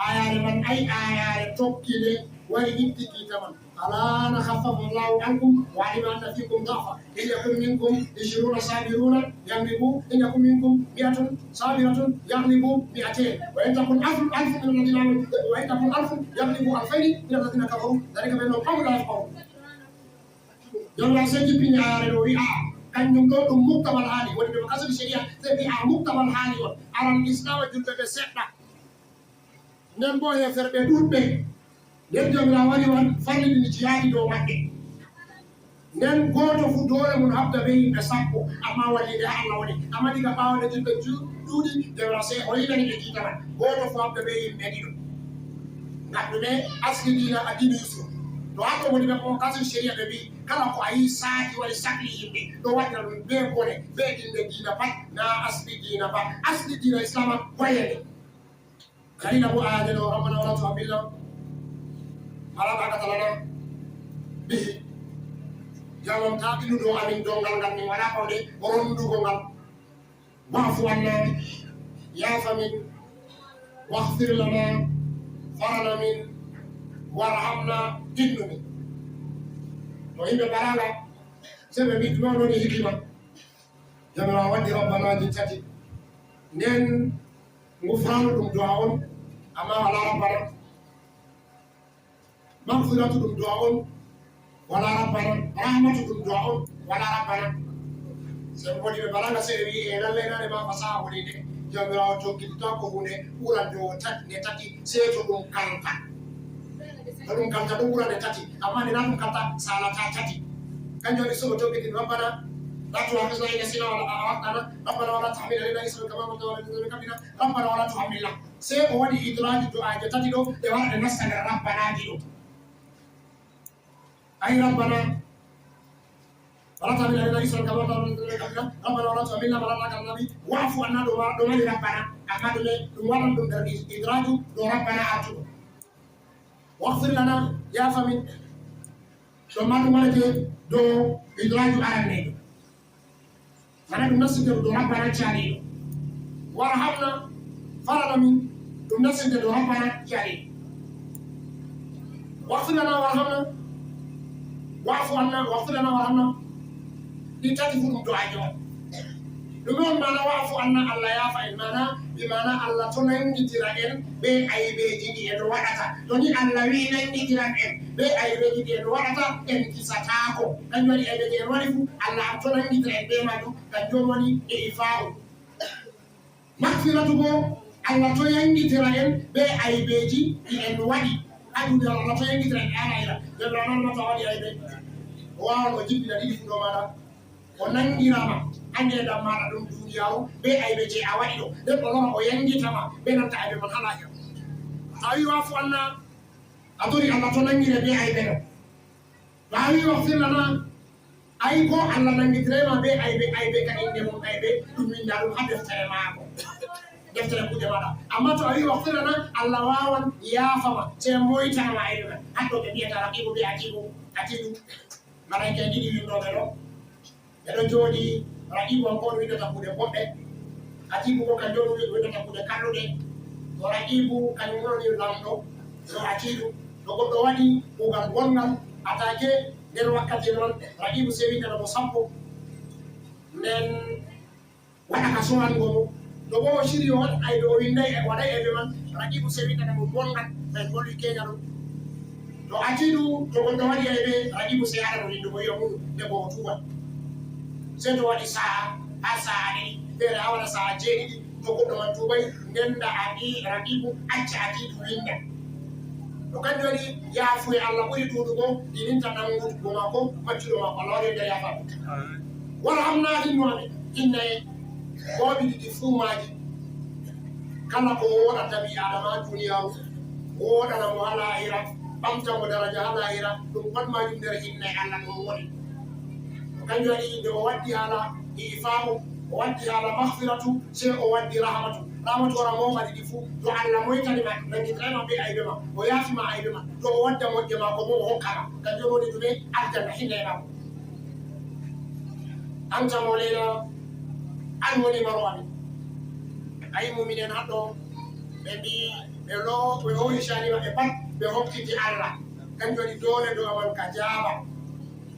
ayare man ay ayare tokkide wari ittitita man ala nakhaffafa Allahu ankum wa alima anna fikum dafa in yakun minkum 20 sabiruna yaghlibu in yakun minkum 100 sabiratun yaghlibu 200 wa in takun alfun min alladhina amanu wa in takun alfun yaghlibu 2000 min alladhina kafaru dhalika bi annahum qawmun la yafqahun yalla seji pinya ayare do wi kanjum ɗo ɗum muktabal haali woni ɓe kasadi sharia sai wi muktabal haali on aran islam julɓe ɓe seɗɗa nden bo heferɓe ɗuɗɓe nden jomira wari on fallidini jiyaaɗi dow maɓɓe nden gooto fu doole mum habda be yimɓe sappo amma wallide ha Allah woni amma diga ɓaawde julɓe ɗuuɗi jomira sey o yiɗani ɓe kiita man gooto fu habda be yimɓe ɗiɗo ngam ɗume asli dina addinu yusru to hakko woni ɓe on kaso sharia ɓe mbi kala ko a yi saaki walla sakli yimɓe ɗo waɗira ɗum be bone be inde diina pat na asli diina pat asli diina islama koyene kalina bo ayaje ɗo rabbana wala tuhammilna ala taqata lana bihi jamam ta ɓinuɗo amin dongal ngal min waɗa pawde rondugo ngal wa'fu anna yaafa min wahfir lana farana min warhamna innu min to yimɓe ɓaraga se ɓe mbi ɗum ɗoni hikima jamira waddi rabbanaji tati nden gufranu ɗum du'a on amma wala rabbana magfiratu ɗum du'a on wala rabbana rahmatu ɗum du'a on wala rabbana sen woni ɓe ɓaraga se ɓe wi e lallay nane ma fasaha woni nde jamirawo tokkitita ko hunde ɓurande o nde tati sey to ɗum kalta to ɗum kalta ɗum ɓurande tati amma nde na ɗum kalta salata tati kanjum waɗi soɓe tokkitin rabbana لا تؤاخذنا إن نسينا ولا أخطأنا ربنا ولا تحمل علينا إصرا كما حملته على الذين من قبلنا ربنا ولا تحملنا سي وني إدراج دعاء جتاتيدو دوا نسال ربنا ديدو أي ربنا ولا تحمل علينا إصرا كما حملته على الذين من قبلنا ربنا ولا تحملنا ولا نحن النبي واعف عنا دوما ربنا أما دوما دوما إدراج دو ربنا أتو واغفر لنا يا فمن دوما دوما دو إدراج أرنيدو mana ɗum nassinde ɗo rabbana caaliɗo warhamna farana min ɗum nassinde ɗo rabbana caaliɗo wafirana warhamna wafu anna wafirana warhamna ɗi tati fu ɗum du'aji on ɗume on mana wafu anna allah yaafa en mana ɓe mana allah to nangitira en ɓe aybeji ɗi en waɗata to ni allah wi nangitiran en ɓe aybeji ɗi en waɗata en kisatako kanjum waɗi aybeji en waɗi fu allah to nangitira en ɓe majum kanjum woni e ifa'u makfiratu bo allah to yangitira en ɓe aybeji ɗi en waɗi adude allah to yangitira en alayra jemra nanmata waɗi aybe o wawan o jibbina ɗiɗi fu ɗo maɗa o nangirama hande dam maɗa ɗum duniyaru ɓe aybe je a waɗi ɗo nden ɗo lora o yangitama ɓe nanta aybe man halaya tawi wafu anna a tori allah to nangire ɓe aybe ɗo tawi wafirlana ay ko allah nangitirema ɓe aybe ka inde mum aybe ɗum winda ɗum ha deftere maako deftere kuuɗe maɗa amma to a wi wafirlana allah wawan yaafama se moytanama aybe man hatɗo ɓe mbiyata raqibu ɓe atidu malaika ɗiɗi windoɓe ɗo ɓeɗo jooɗi raqibu on ko ɗo windata kuuɗe boɗɗe atibu ko kanjum windata kuuɗe kalluɗe to raqibu kañum woni lamɗo so atidu to goɗɗo waɗi kuugal gongal attaqué nder wakkati noon raqibu se windata mo sappo nden waɗa ka sowango mo to bo o siri o waɗa ayɓe o winday waɗay ayɓe man raqibu se windata mo gongal ɓen golli keña ɗum to atidu to goɗɗo waɗi ayɓe raqibu se haɗa mo windugo yo mum nde bo o tuubat se to waɗi saha ha saha ɗiɗi feere ha waɗa saha jeeɗiɗi to goɗɗo man tuubay ndenda aɗi raqibu acca atidu winda to kanjum waɗi yaafu e allah ɓuri ɗuɗugo ɗininta nangugo maako maccuɗo maako allah waɗi nder yaafaɓe wala hamna hinnoɓe innaye booɓi ɗiɗi fuu maaji kala ko woɗata ɓi adama duniyaru woɗanamo ha lahira ɓamtamo daraja ha lahira ɗum pat majum nder hinnaye allah ɗum woni to kanjum waɗi nde o waddi haala ifa'u o waddi haala mahfiratu se o waddi rahmatu wara mooma ɗiɗi fuu to allah moytanima nangitirama ɓe aybe ma o yaafima aybe ma to o wadda moƴƴe ma ko mo o hokkama kanjum woni ɗume aljanna hinneɗamo anta molena an woni maro amin ayi muminen haɗɗo ɓe mbi ɓe hoyicani maɓɓe pat ɓe hokkiti allah kanjum waɗi doole do aman ka jaaba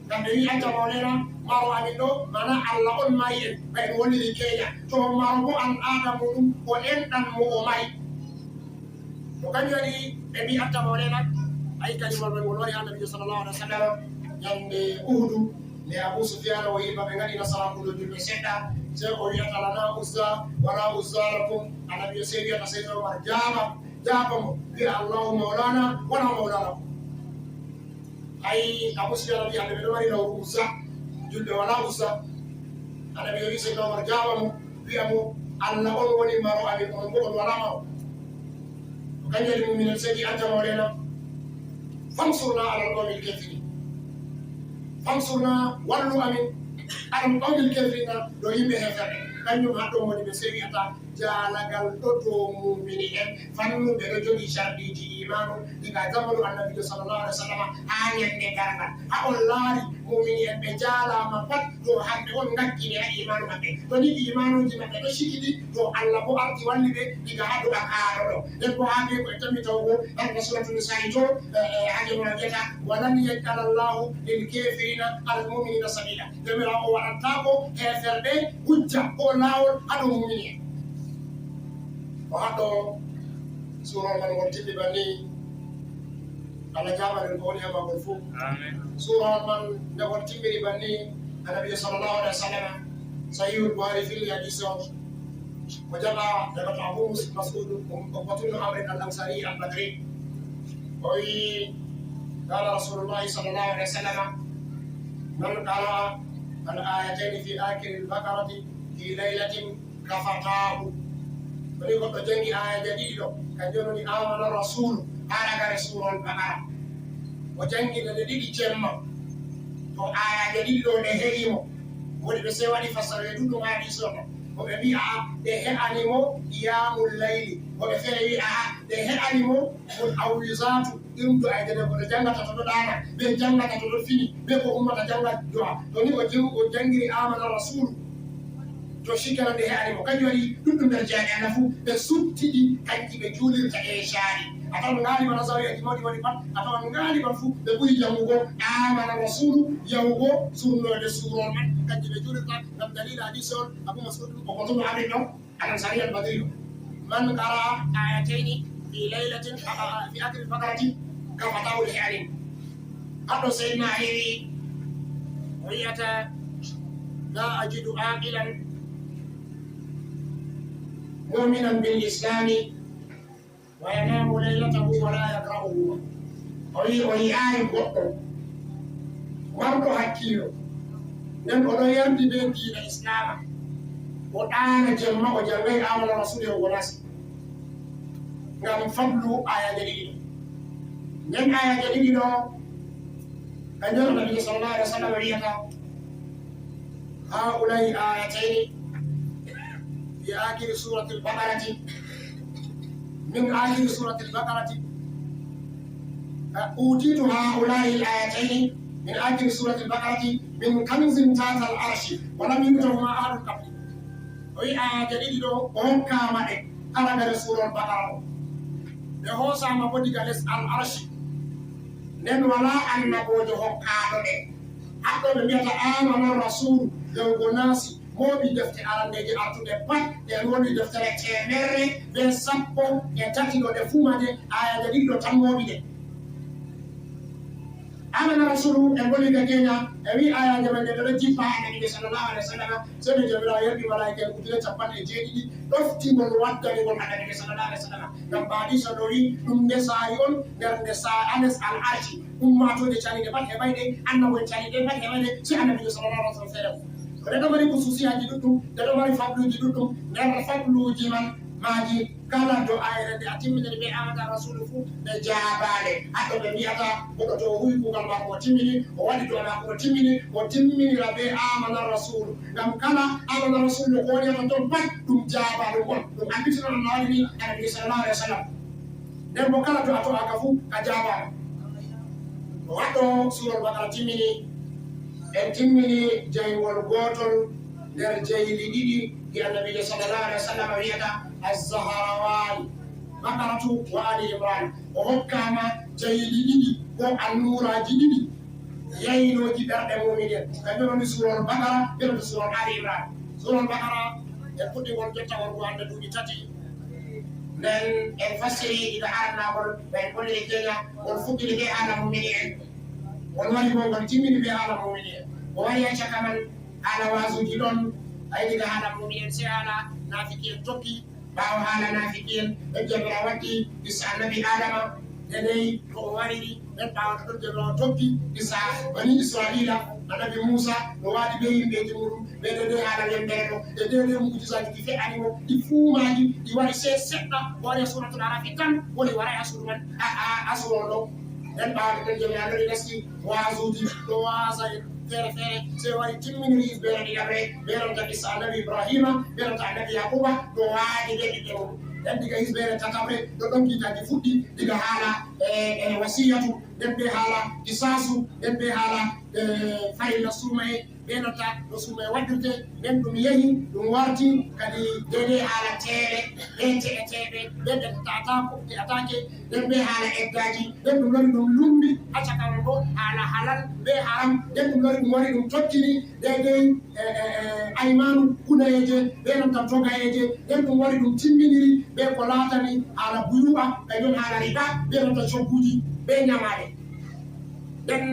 ngam ɓe wi anta molena maro amin ɗo mana allah on mayi en ɓa en wolliri keeña to maro bo an adamu ɗum o enɗan mo o mayi to kanjum waɗi ɓe mbi anta molena ayi kalimol men ngol wari ha nabijo sallllahu alih wa sallam ñande uhudu nde abou soufiane o yimɓa ɓe gaɗi nasarakuɗo julɓe seɗɗa se o wiyata lana uzza wala uzza lakum anabiyo se wiyata seydna omar jaaba mo wiya allahu maulana wala maula lakum ay abou soufiane wi hande ɓeɗo wari lawru uzza julɓe wala uzza anabiyo wi seydna omar jaaba mo wiya mo allah on woni maro amin on bo on wala maro to kanjum waɗi muminen sedi anta mawlena فانصرنا على القوم الكافرين فانصرنا ولو أمين على القوم الكافرين لو يمي هفر كنيوم هاتو موني بسيريتا جالاgal doto mu'mini en fannu be do jogi sharɗiji imanu diga zamanu annabi sallallahu alaihi wasallam ha nyande gargal ha on laari mu'mini en be jalama pat do hande on ngakkini ha imanu mabbe to ni imanuji mabbe do shikidi to Allah bo arti walli be diga hado akaaro do den bo habe ko tammi tawgo an suratul nisa to hade mo jeta walan yaj'al Allah lil kafirina al mu'minina sabila demira o warantako e ferbe hujja o lawol ado mu'mini وهذا سورة من مرتب بني على جامع القول يا مغفور آمين سورة من مرتب بني النبي صلى الله عليه وسلم صحيح البخاري في الحديث وجمع أبو مسعود وقتل عمرو الأنصاري البدري قال رسول الله صلى الله عليه وسلم من قرأ الآيتين في آخر البقرة في ليلة كفتاه bari ko jangi aya jadi do kanjono ni amana rasul ala rasulul baqara o jangi de didi jemma to aya jadi do ne heimo woni be se wadi fasare dudu ma di sono o be bi a de he animo yamul layli o be fere wi a de he animo mul awizatu dum do ay de ko jangata to dana be jangata to fini be ko ummata jangata do to ni o jangi amana rasul to shikana de hani mo kanjori dum der jaani anafu be subtidi kanji be julirta e shaari atawan ngali bana zawi e modi woni pat atawan ngali ban fu be buri jamugo amana rasulu yawgo sunno de surol man kanji be julirta ngam dalil hadithon abu mas'ud ko ko to abi no anan sari al badri man qara ayataini fi laylatin fi akhir al-baqarati ka fatahu al-halim hado sayyidina ali wiyata la ajidu aqilan مؤمنا بالإسلام وينام ليلته ولا يقرأه وي آي قطو مرضو حكيلو نم أدو يرد بين دين الإسلام ودانا جمع وجمعي آمن رسوله وناسي نم فضلوا آية جديدة نم آية جديدة أن يرى النبي صلى الله عليه وسلم ريتا هؤلاء آيتين في آخر سورة البقرة من آخر سورة البقرة أوتيت هؤلاء الآيتين من آخر سورة البقرة من كنز تحت العرش ولم يؤتهما أحد قبلي وهي آية جديدة وهم كما أرى سورة البقرة له سامع بدي جالس العرش نن ولا أن نبوده كارده حتى بميت آمن الرسول لو ناسي mobi defte arandeje artude pat e woni deftere temere be sappo e tati do de fumade aya jadi do tan mobi de amana rasulu e boli ga kenya e wi aya jamande do jippa annabi sallallahu alaihi wasallam sebe jabira yabi malaika ko tire chapan e jeedi dofti mon waddani gon annabi sallallahu alaihi wasallam ngam baadi so do wi dum de saari on der de sa anas al arshi ummato de chani de pat e bayde annabo chani de pat e bayde si annabi sallallahu alaihi wasallam Reda mari khususi haji dutum, reda mari fadluji dutum, reda fadluji man maji kala do ayre de atimine be amata rasulufu be jabale ato be biata ko to huyi ko gamba ko timini o wadi do na ko timini rabe amana rasul gam kala amana rasul ko ni to pat dum jabale ko dum ambitino na wali annabi sallallahu alaihi wasallam den bo kala to ato akafu ka jabale wato sura bakara timini en timmini jaywol gotol nder jeyli ɗiɗi ɗi annabi sallallahu alaihi wasallam wiyata az-zaharawani bakaratu wa ali imran o hokkama jeyli ɗiɗi ko annuraji ɗiɗi yaynoji ɓerɗe muminen kamɓe woni surol bakara ɓeɗo surol ali imran surol bakara e puɗɗigol jotta won ko hande duuɓi tati nden en fassiri ɗiɗo haalnagol ɓen golliri keña on fuɗɗiri ɓe ala mumini en won wari ko ngon timmini ɓe ala mumini en o wari a caka man haala wasuji ɗon ay diga haala mumini en se haala nafiki en tokki ɓawo haala nafiki en ɓen jabira waddi isa annabi adama denayi ko o wariri ɓen ɓawata ɗon jabira o tokki isa bani israila annabi moussa no waɗi ɓe yimɓeji muɗum ɓeɗe nde haala yembere ɗo e nde mujisaji ɗi fe'animo ɗi fuumaji ɗi wari se seɗɗa o wari a suratul arafi tan woni wara e asuru man asurol ɗo nden ɓaade ɗen jomi andori leski wasuji ɗo wasa feere feere so wari timminiri ɓeɗo ɗiɗaɓre ɓeɗon taki so annabi ibrahima ɓeɗon ta annabi yakuba ɗo waadi ɓe ɓiɓɓe mum nden diga hisɓeere tataɓre ɗo ɗon kiitaji fuɗɗi diga haala e wasiyatu nden ɓe haala isasu nden ɓe haala farilla suumaye ɓenota no suumaye waɗirte nden ɗum yehi ɗum warti kadi dede haala teeɗe ɓe te'eteɓe ɓe te'atake nden ɓe haala eggaji nden ɗum lori ɗum lumbi ha cakaman bo haala halal ɓe haram nden ɗum lori ɗum wari ɗum tokkiri dedey aymanu kunayeje ɓenota togayeje nden ɗum wari ɗum timminiri ɓe ko laatani haala buyuɓa kañum haala riba ɓenota cogguji ɓe ñamaɗe nden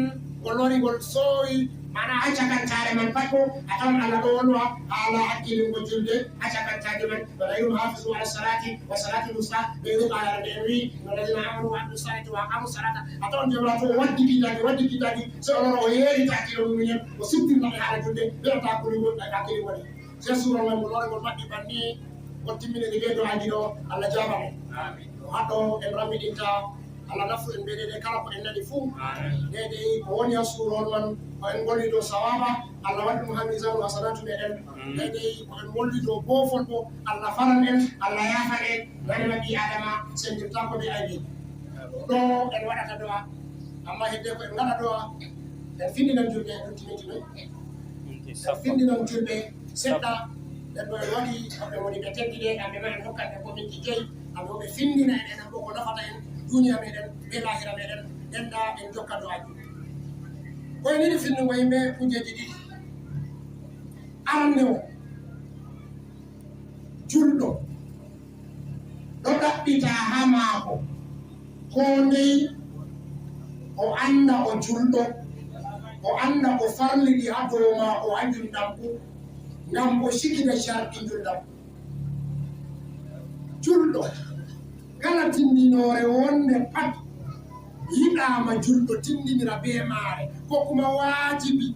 ko lorigol sooyi mana ha cakantare man pat ko a tawan Allah ɗo wolwa haala hakkilingo julde ha cakantaje man waɗayum hafisu ala salati wa salati musta ɓe ɗum ayarde en wi no ladina amanu wa amilu salati wa aqamu salata a tawan jomla to waddi kiitaji so o lora o yeerita hakkilo muminen o siftirnaɓe haala julde ɓeyata hakkulingol hakkilingol e se sural man mo lorigol maɓɓi banni on timminiri ɓe do aji ɗo Allah jaɓaɓe haɗɗo en rammiɗinta Allah nafu en ɓeɗeɗe kala ko en nani fuu ɗeɗe ko woni ha suurol man ko en golli ɗo sawaba Allah waɗi ɗum ha misanu hasanatu meɗen ɗeɗe ko en wolli ɗo boofol bo Allah faran en Allah yafan en nanema ɓi adama sendirta ko ɓe aybi ɗo en waɗata do'a amma hedde ko en gaɗa do'a en findinan julɓe ɗum timitinoy en findinan julɓe seɗɗa nden ɗo en waɗi koɓe woni ɓe teddiɗe amɓe ma en hokkanɓe ko minti 5 amɓe oɓe findina en enen bo ko nafata en duniya meɗen ɓe lahira meɗen ɗenɗa en jokka do aji koye nini finnugo yimɓe kujeji ɗiɗi aranne o julɗo ɗo ɗaɓɓita ha maako ko ndey o anda o julɗo o anda o farliɗi ha dow maako ha julɗamku ngam o sikina sharɗi julɗam julɗo kala tindinore wonde pat yiɗama julɗo tindinira be maare ko kuma wajibi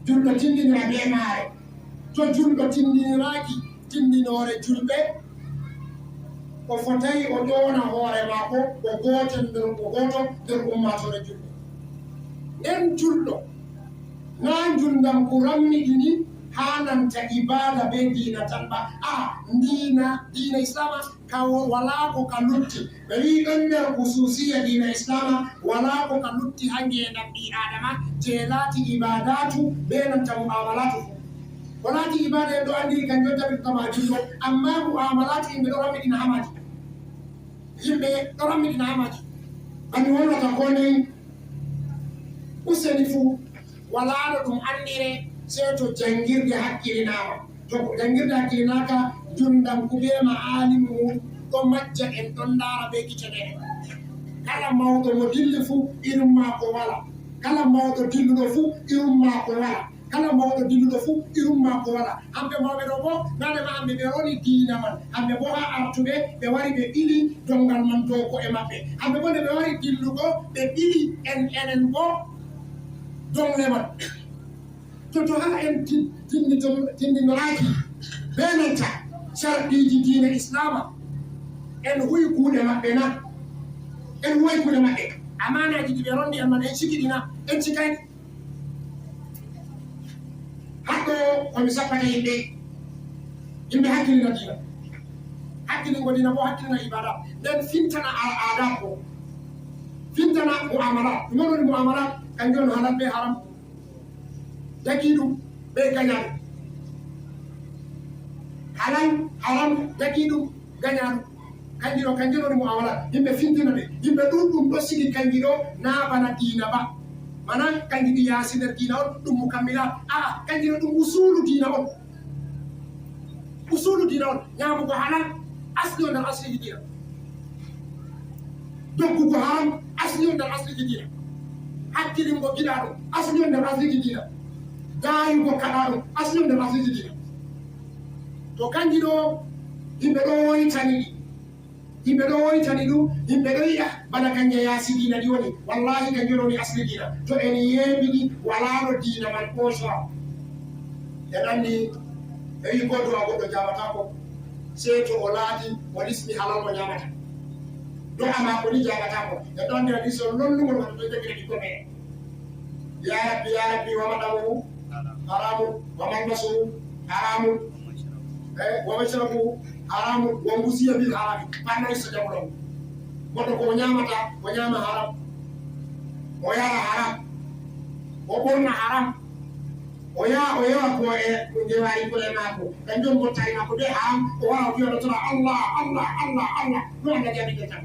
julɗo tindinira be maare to julɗo tindiniraki tindinore julɓe o fotayi o ƴona hoore maako o goto nder ummatore julɓe nden julɗo na julndam ko rammiɗini hananta ibada be dina tan ba dina islama ka wala ko ka lutti ɓe wi ɗon nder hususiya dina islama wala ko ka lutti ha ngendam ɓi adama je laati ibadatu be nanta muamalatu fu ko laati ibada en ɗo andiri kan jontabitama julɗo amma muamalatu yimɓe ɗo rammiɗina hamaji yimɓe ɗo rammiɗina hamaji andi wonata ko nayi useni fu wala ɗo ɗum andire sey to jangirde hakkilinama to jangirde hakkilinaka jundam kubema alimu ɗo majja en ɗon ndara be gite ɗen kala mawɗo mo dilli fuu irum mako wala kala mawɗo dilluɗo fuu irum mako wala kala mawɗo dilluɗo fuu irum mako wala hamɓe mawɓe ɗo bo nanema hamɓe ɓe roni diina man hamɓe bo ha artuɓe ɓe wari ɓe ɓili dongal man dow ko'e maɓɓe hamɓe bo nde ɓe wari dillugo ɓe ɓili enen bo dongle man to ha en tindinoraki be nanta sharɗiji diina islama en huyi kuuɗe maɓɓe na en huway kuuɗe maɓɓe amanaji ɗi ɓe rondi en man en cikiɗina en cikayɗi haɗɗo komi sappata yimɓe hakkilina diina hakkilingo diina bo hakkilina ibada nden fintana aada ko fintana muamalat ɗum woni muamalat kanjum on halal be haram dagi ɗum ɓe gañaɗum halal haram dagi ɗum gañaɗum kanji ɗo muamalat yimɓe fintina ɓe yimɓe ɗuɗɗum ɗo sigi kanji ɗo na bana diina ba mana kanji ɗi yaasi nder diina on ɗum mukammilat kanji ɗo ɗum usulu diina on ñamugo halal asli o nder asliji diina doggugo haram asli o nder asliji diina hakkilingo giɗa ɗum asli o nder asliji diina dayugo kaɗa ɗum asli o nder asliji diina to kanji ɗo yimɓe ɗo woytani ɗum yimɓe ɗo yiya bana kanje yaasi diina ɗi woni wallahi kanjum woni asli diina to en yeɓiɗi walaɗo diina man ɓosoa en anndi ɓe wi goɗɗo a goɗɗo jamatako sey to o laati o lismi halal mo ñamata do ama ko ni jabata ko e don de so lollu ngol ko de gidi ko me ya rabbi wa madamu haramu wa mangasu haramu wa mashrabu haramu wa musiya bil haram panay sa jamlo moto ko nyamata ko nyama haram o yara haram o bonna haram o ya ko e ngewari ko le mako dan jom ko tari mako de haram o wa wiyo do Allah do anda jabi de tan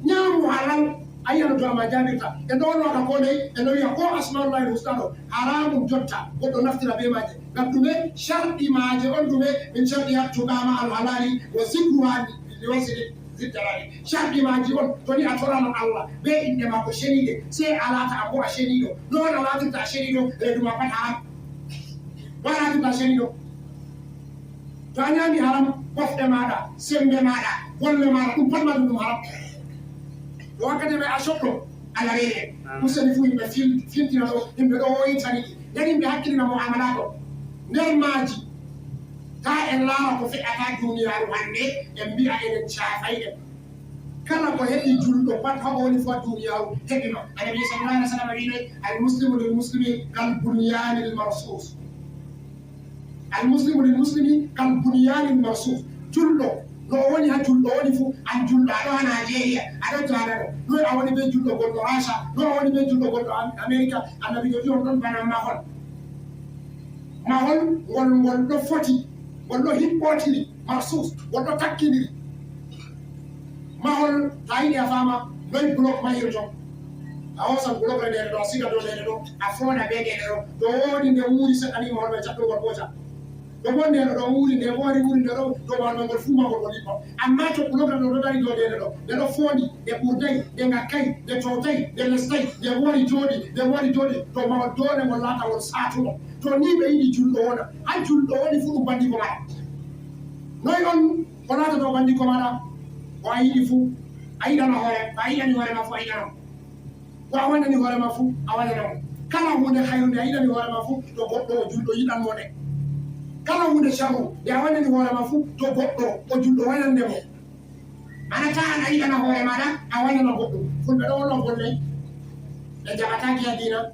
nyamu haram ayano do ma jabita e do no ka ko ne e no ya ko asmaullahi husna haramu jotta ko do naftira be maje gabdume sharti maje on dume min sharti hatubama al halali wa zikruha liwasili zitarani sharti maji on toni atorano Allah be inde mako shenide se alata abo shenido no na lati ta shenido e duma pat haram wala ta shenido to anyami haram bofde mada sembe mada wolle mada dum pat mada dum haram wakati be ashokko ala rede musani fu yimbe filtina do yimbe do woyitani yani be hakkilina muamala ko nder maji ta en laara ko fi'ata duniyaaru hannde en mbi'a enen caafayɗen kala ko heɓi julɗo pat ha woni fo duniyaaru heɓino annabi sallallahu alaihi wasallam wiide almuslimu lil muslimi kal bunyani lil marsus almuslimu lil muslimi kal bunyani lil marsus julɗo no woni ha julɗo woni fu an julɗo aɗo ha Nigeria aɗo janaɗo ɗo a woni ɓe julɗo gonɗo Russia ɗo a woni ɓe julɗo gonɗo America annabi jo ɗon ɗon bana mahol ngol ɗo foti wonno hippotiri marsus wonno takkidiri mahol tayiɗi a fama noy bloc mahirto a hosan bloc re ndene ɗo a siga dow ndene ɗo a fooda be ndene ɗo to woodi nde wuuri seɗɗani mahol mai caɗɗugol gotal to bo ndeno ɗo wuuri nde woori wuuri nde ɗo dow mahol mai ngol fuu mahol ngol yippo amma to bloc re ɗo ɗo dari dow ndene ɗo nde ɗo foondi nde ɓurdayi nde ngakkay nde towtayi nde lestayi nde woori jooɗi to mahol doone ngol laata ngol saatuɗo to ni ɓe yiɗi julɗo wona ha julɗo woni fu ɗum bandi ko maɗa noy on ko laata to bandi ko maɗa ko a yiɗi fu a yiɗana hoore ko a yiɗani hoorema fu a yiɗanamo ko a wannani hoorema fu a wannanamo kala hunde hayrude a yiɗani hoorema fu to goɗɗo o julɗo yiɗanmo nde kala hunde sharru nde a wannani hoorema fu to goɗɗo o julɗo wannandemo anata an a yiɗana hoore maɗa a wannana goɗɗo fulɓe ɗo wonno golle ɓe jaɓataki ha dina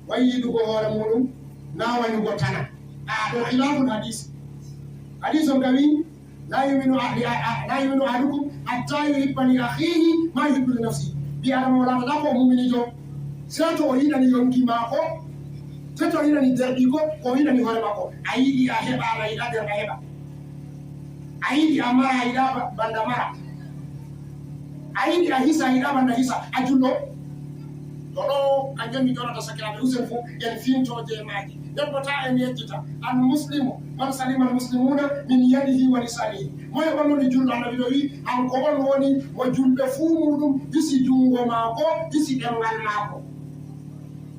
wayi yiɗugo hoore muɗum na wañugo tana ɗo khilafun hadis on kawi la yuminu ahadukum hatta yuhibba li akhihi ma yuhibbu li nafsihi bi adama wala ta ko muminijo sai to o yiɗani yonki maako sai to o yiɗani derɗi ko o yiɗani hoore makko a yiɗi a heɓa ala yiɗa derɗa heɓa a yiɗi a mara a yiɗa banda mara a yiɗi a hisa a yiɗa banda hisa a julɗo to ɗo kanjum mi jonata sakiraɓe usen fu en fintoje maaji nden ko ta en yejjita al muslimu man salima al muslimuna min yadihi wa lisanihi moye ɓonnoni julɗo annabi ɗo wi hanko on woni mo julɓe fuu muɗum hisi jungo maako hisi ɗemgal maako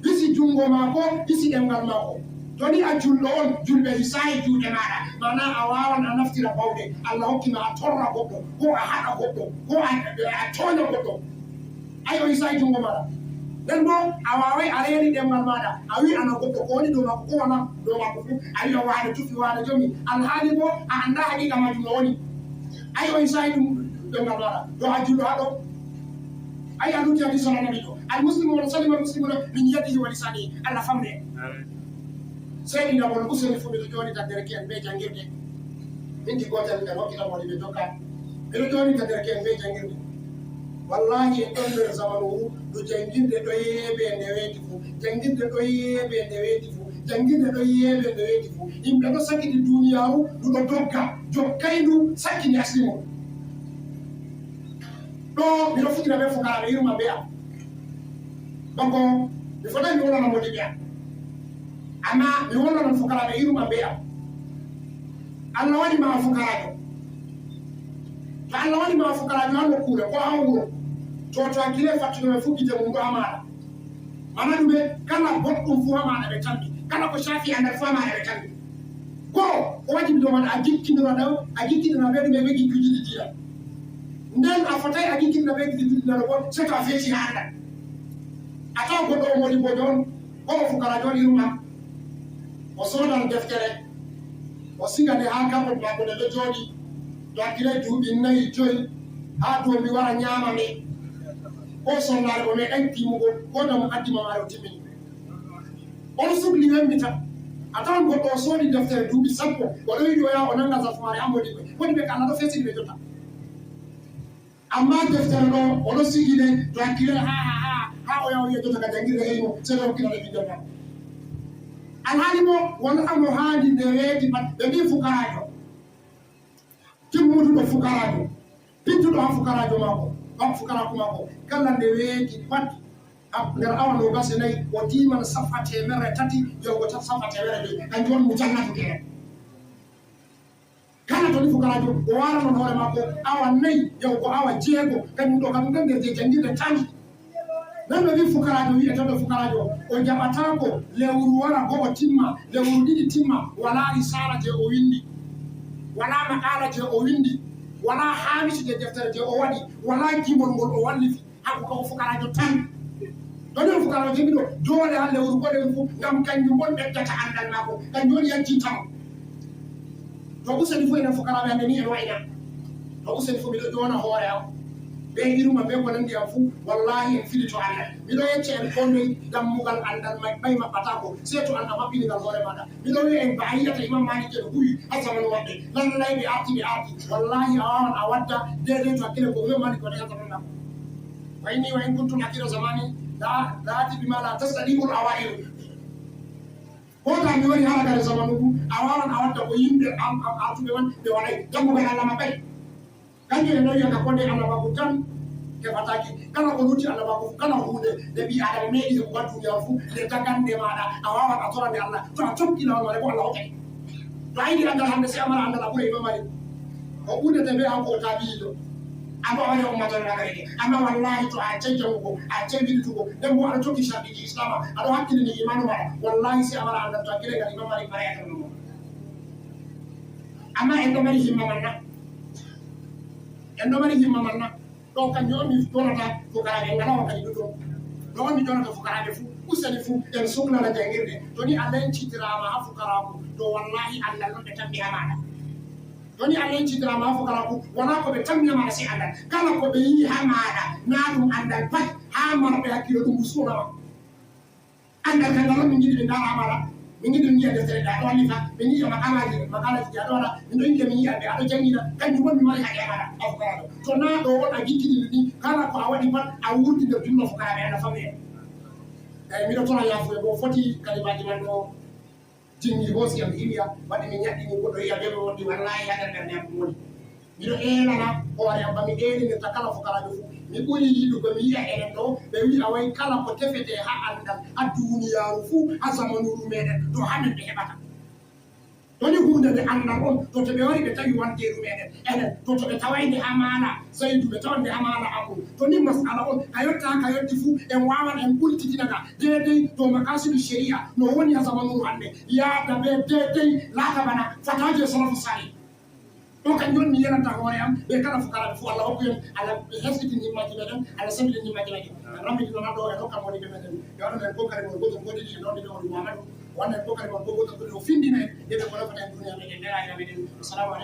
hisi jungo maako hisi ɗemgal maako toni a julɗo on julɓe hisayi juuɗe maɗa mana a wawan a naftira bawɗe Allah hokkima a torra goɗɗo ko a haɗa goɗɗo ko a toña goɗɗo ayo hisayi jungo maɗa nden bo a wawai a reeni ɗemgal maɗa a wi ana goɗɗo ko woni dow makko ko wona dow makko fu a wiya waade tufi waade jomi alhaali bo a anda haqiqa majum no woni ayi o hisayi ɗum ɗemgal maɗa do a julɗo ha ɗo ayi a lutti hadis ala nabi ɗo almuslimu won salima almuslimuna min yadihi wa lisanihi Allah famde seeɗinamol useni fu ɓeɗo jonita derke'en ɓe janngirde minti gotel ɓe hokkitamoɗe ɓe dokka ɓeɗo jonita derke'en ɓe janngirde wallahi en ɗon nder zamanu hu ɗo janngirde ɗo yeeɓe nde weeti fu janngirde ɗo yeeɓe nde weeti fu janngirde ɗo yeeɓe nde weeti fu yimɓe ɗo sakkini duniyaru ɗuɗo dogga jokkaydu sakkini asli mum ɗo miɗo fuɗɗira ɓe fukaraɓe irma ɓe am donc mi fotai mi wonana modi ɓe am amma mi wonanan fukaraɓe irma ɓe am Allah waɗima fukarajo to Allah waɗima fukarajo ha nokkure ko ha wuro to hakkile fattude fuɗɗite mum ɗo ha maɗa mana ɗume kala goɗɗum fu ha maɗa ɓe tambi kala ko shafi andal fu ha maɗa ɓe tambi ko o wajibi dow maɗa a jikkidira ɗo a jikkidira ɓe ɗume ɓe gikkujiɗi diina nden a fotai a jikkidira ɓe gikkujiɗi diina bo so to a feeti ha andal a taw goɗɗo o modi bojo on ko o fukarajo on irma o sodan deftere o sigane ha kabot mako nde ɗo jooɗi to hakkile duuɓi 4 5 ha to mi wara nyama me ko sonnaare ko me ɗan timugo ko damo addima maare o timmini on sugli wembita a tawan goɗɗo o soodi deftere duuɓi sappo o ɗo yiɗi o yaha o nanga safumaare hammodi ɓe woni ɓe kala ɗo fesiri ɓe jotta amma deftere ɗo oɗo sigine to hakkille ha o yaha o wiya jotta ka jangirde heymo sey ɗo hokkitane bindel makko alhaali mo wonata mo haandi nde weeti pat ɓe mbi fukarajo timmuduɗo fukarajo pittuɗo ha fukarajo mako ha fukaraku mako kala nde weeti pat nder awa no gase nayi o timan safa temere tati yahugo safa temere joyi kanjum woni mo jannatu kene kala toni fukarajo o wara non hoore makko awa nayi yahugo awa jeego kañum ɗo kam ɗum nder je jangirde tani nan ɓe wi fukarajo wi'eteɗo fukarajo o jaɓatako lewru wara go o timma lewru ɗiɗi timma wala risala je o windi wala maƙala je o windi wala haamisi je deftere je o waɗi wala gimol ngol o wallifi hakko ko fukarajo tan ɗoni o fukarajo jemiɗo joole ha lewru goɗen fof ngam kanjum won ɓeddata andal makko kanjum woni yajjintamo to useni fof enen fukaraɓe hande ni en wayna to useni fof miɗo jona hoore am ɓe iruma ɓe ko nandi am fuu wallahi en fiɗi to Allah miɗo yecce en kondoy dammugal andal ɓay maɓɓata ko se to an a maɓɓinigal hoore maɗa miɗo wiya en ba yiyata imam maliki ɓe huwi ha zamanu maɓɓe lallay ɓe arti wallahi a wawan a wadda dedei to hakkille ko imam maliki waɗa ha zamanu makko wayni wa in kuntum akira zamani laati bima la tastadiqul awairu ko ta mi woni halagare zamanu du a wawan a wadda ko yimɓe artuɓe man ɓe waɗay dammugal Allah maɓɓay kanjum en noyi ka konde Allah mako tan heɓataki kala ko lutti Allah mako kala hunde nde ɓi adama meeɗi ko wadduniyam fuu nde tagande maɗa a wawan a torande Allah to a tokkilawol mare ko Allah hokkay to a yiɗi andal hande si amara andal a ɓuura imam mari o ɓurdete ɓe hanko o tabiyiɗo amma wari o matonragareke amma wallahi to a cenjangugo a cembiditugo nden bo aɗa tokki sardiji islama aɗa hakkilini imanu maɗa wallahi si amara andal to hakkile ngal imam mari barayatanomo amma en ɗo mari himma manna en ɗo mari himma manna ɗo kanjum on mi jonata fukaraɓe ngalawa kadi ɗuɗo ɗo on mi jonata fukaraɓe fuu useni fuu en suhlana jangirde to ni a lencitirama ha fukaraku to wallahi andal ɗon ɓe tambi ha maɗa to ni a lencitirama ha fukaraku wona ko ɓe tambi ha maɗa si andal kala ko ɓe yi ha maɗa na ɗum andal pat ha marɓe hakkilo ɗum usunama andal kangal on min jiɗi ɓe ndara ha maɗa min jiɗi min yiya deftere ɗe aɗo wallifa min yiya makalaji ɗi aɗo waɗa min ɗo yiɗi min yiya ɓe aɗo jangina kanjum woni mi mari haɗe maɗa a fukaraɗo to na ɗo on a gikkidini ni kala ko a waɗi pat a wurti nder junno fukaraɓe aɗa famɗe eyyi miɗo tona yafuye bo foti kalimaji man ɗo jinni hoosi am hiliya waɗi mi ñaɗɗini goɗɗo yiya ɓeɓe wonɗi wallahi haɗer ɓernde am ɗum woni miɗo eelana hoore am ba mi eelinirta kala fukaraɓe fuu mi ɓuri yiɗugo mi yiya enen ɗo ɓe wi'a way kala ko tefete ha andal ha duniyaru fuu ha zamanuru meɗen to hamen ɓe heɓata toni hunde nde andal on to ɓe wari ɓe tawi wanteru meɗen enen to ɓe tawayde ha maala Saydou ɓe tawande ha maala Amadou to ni masala on ka yotta ka yotti fuu en wawan en ɓultitinaga dedei to makasidu sharia no woni ha zamanuru hande yaada ɓe dedei laata bana fataje salafu sali ɗo kanjum on mi yenanta hoore am ɓe kala fukaraɓe fuu Allah hokku en Allah hesɗitin himmaji meɗen Allah sembidin himmaji meɗen rammitinona ɗo e hokkam woni ɓe meɗen ɓe waɗana en kokari mon goto goɗiɗi e ɗonɗe ɓe woni Mamadou wanda en kokari mon goto o findina en yeɓe ko rafata en duniya meɗen nderayira meɗen assalamu aleykum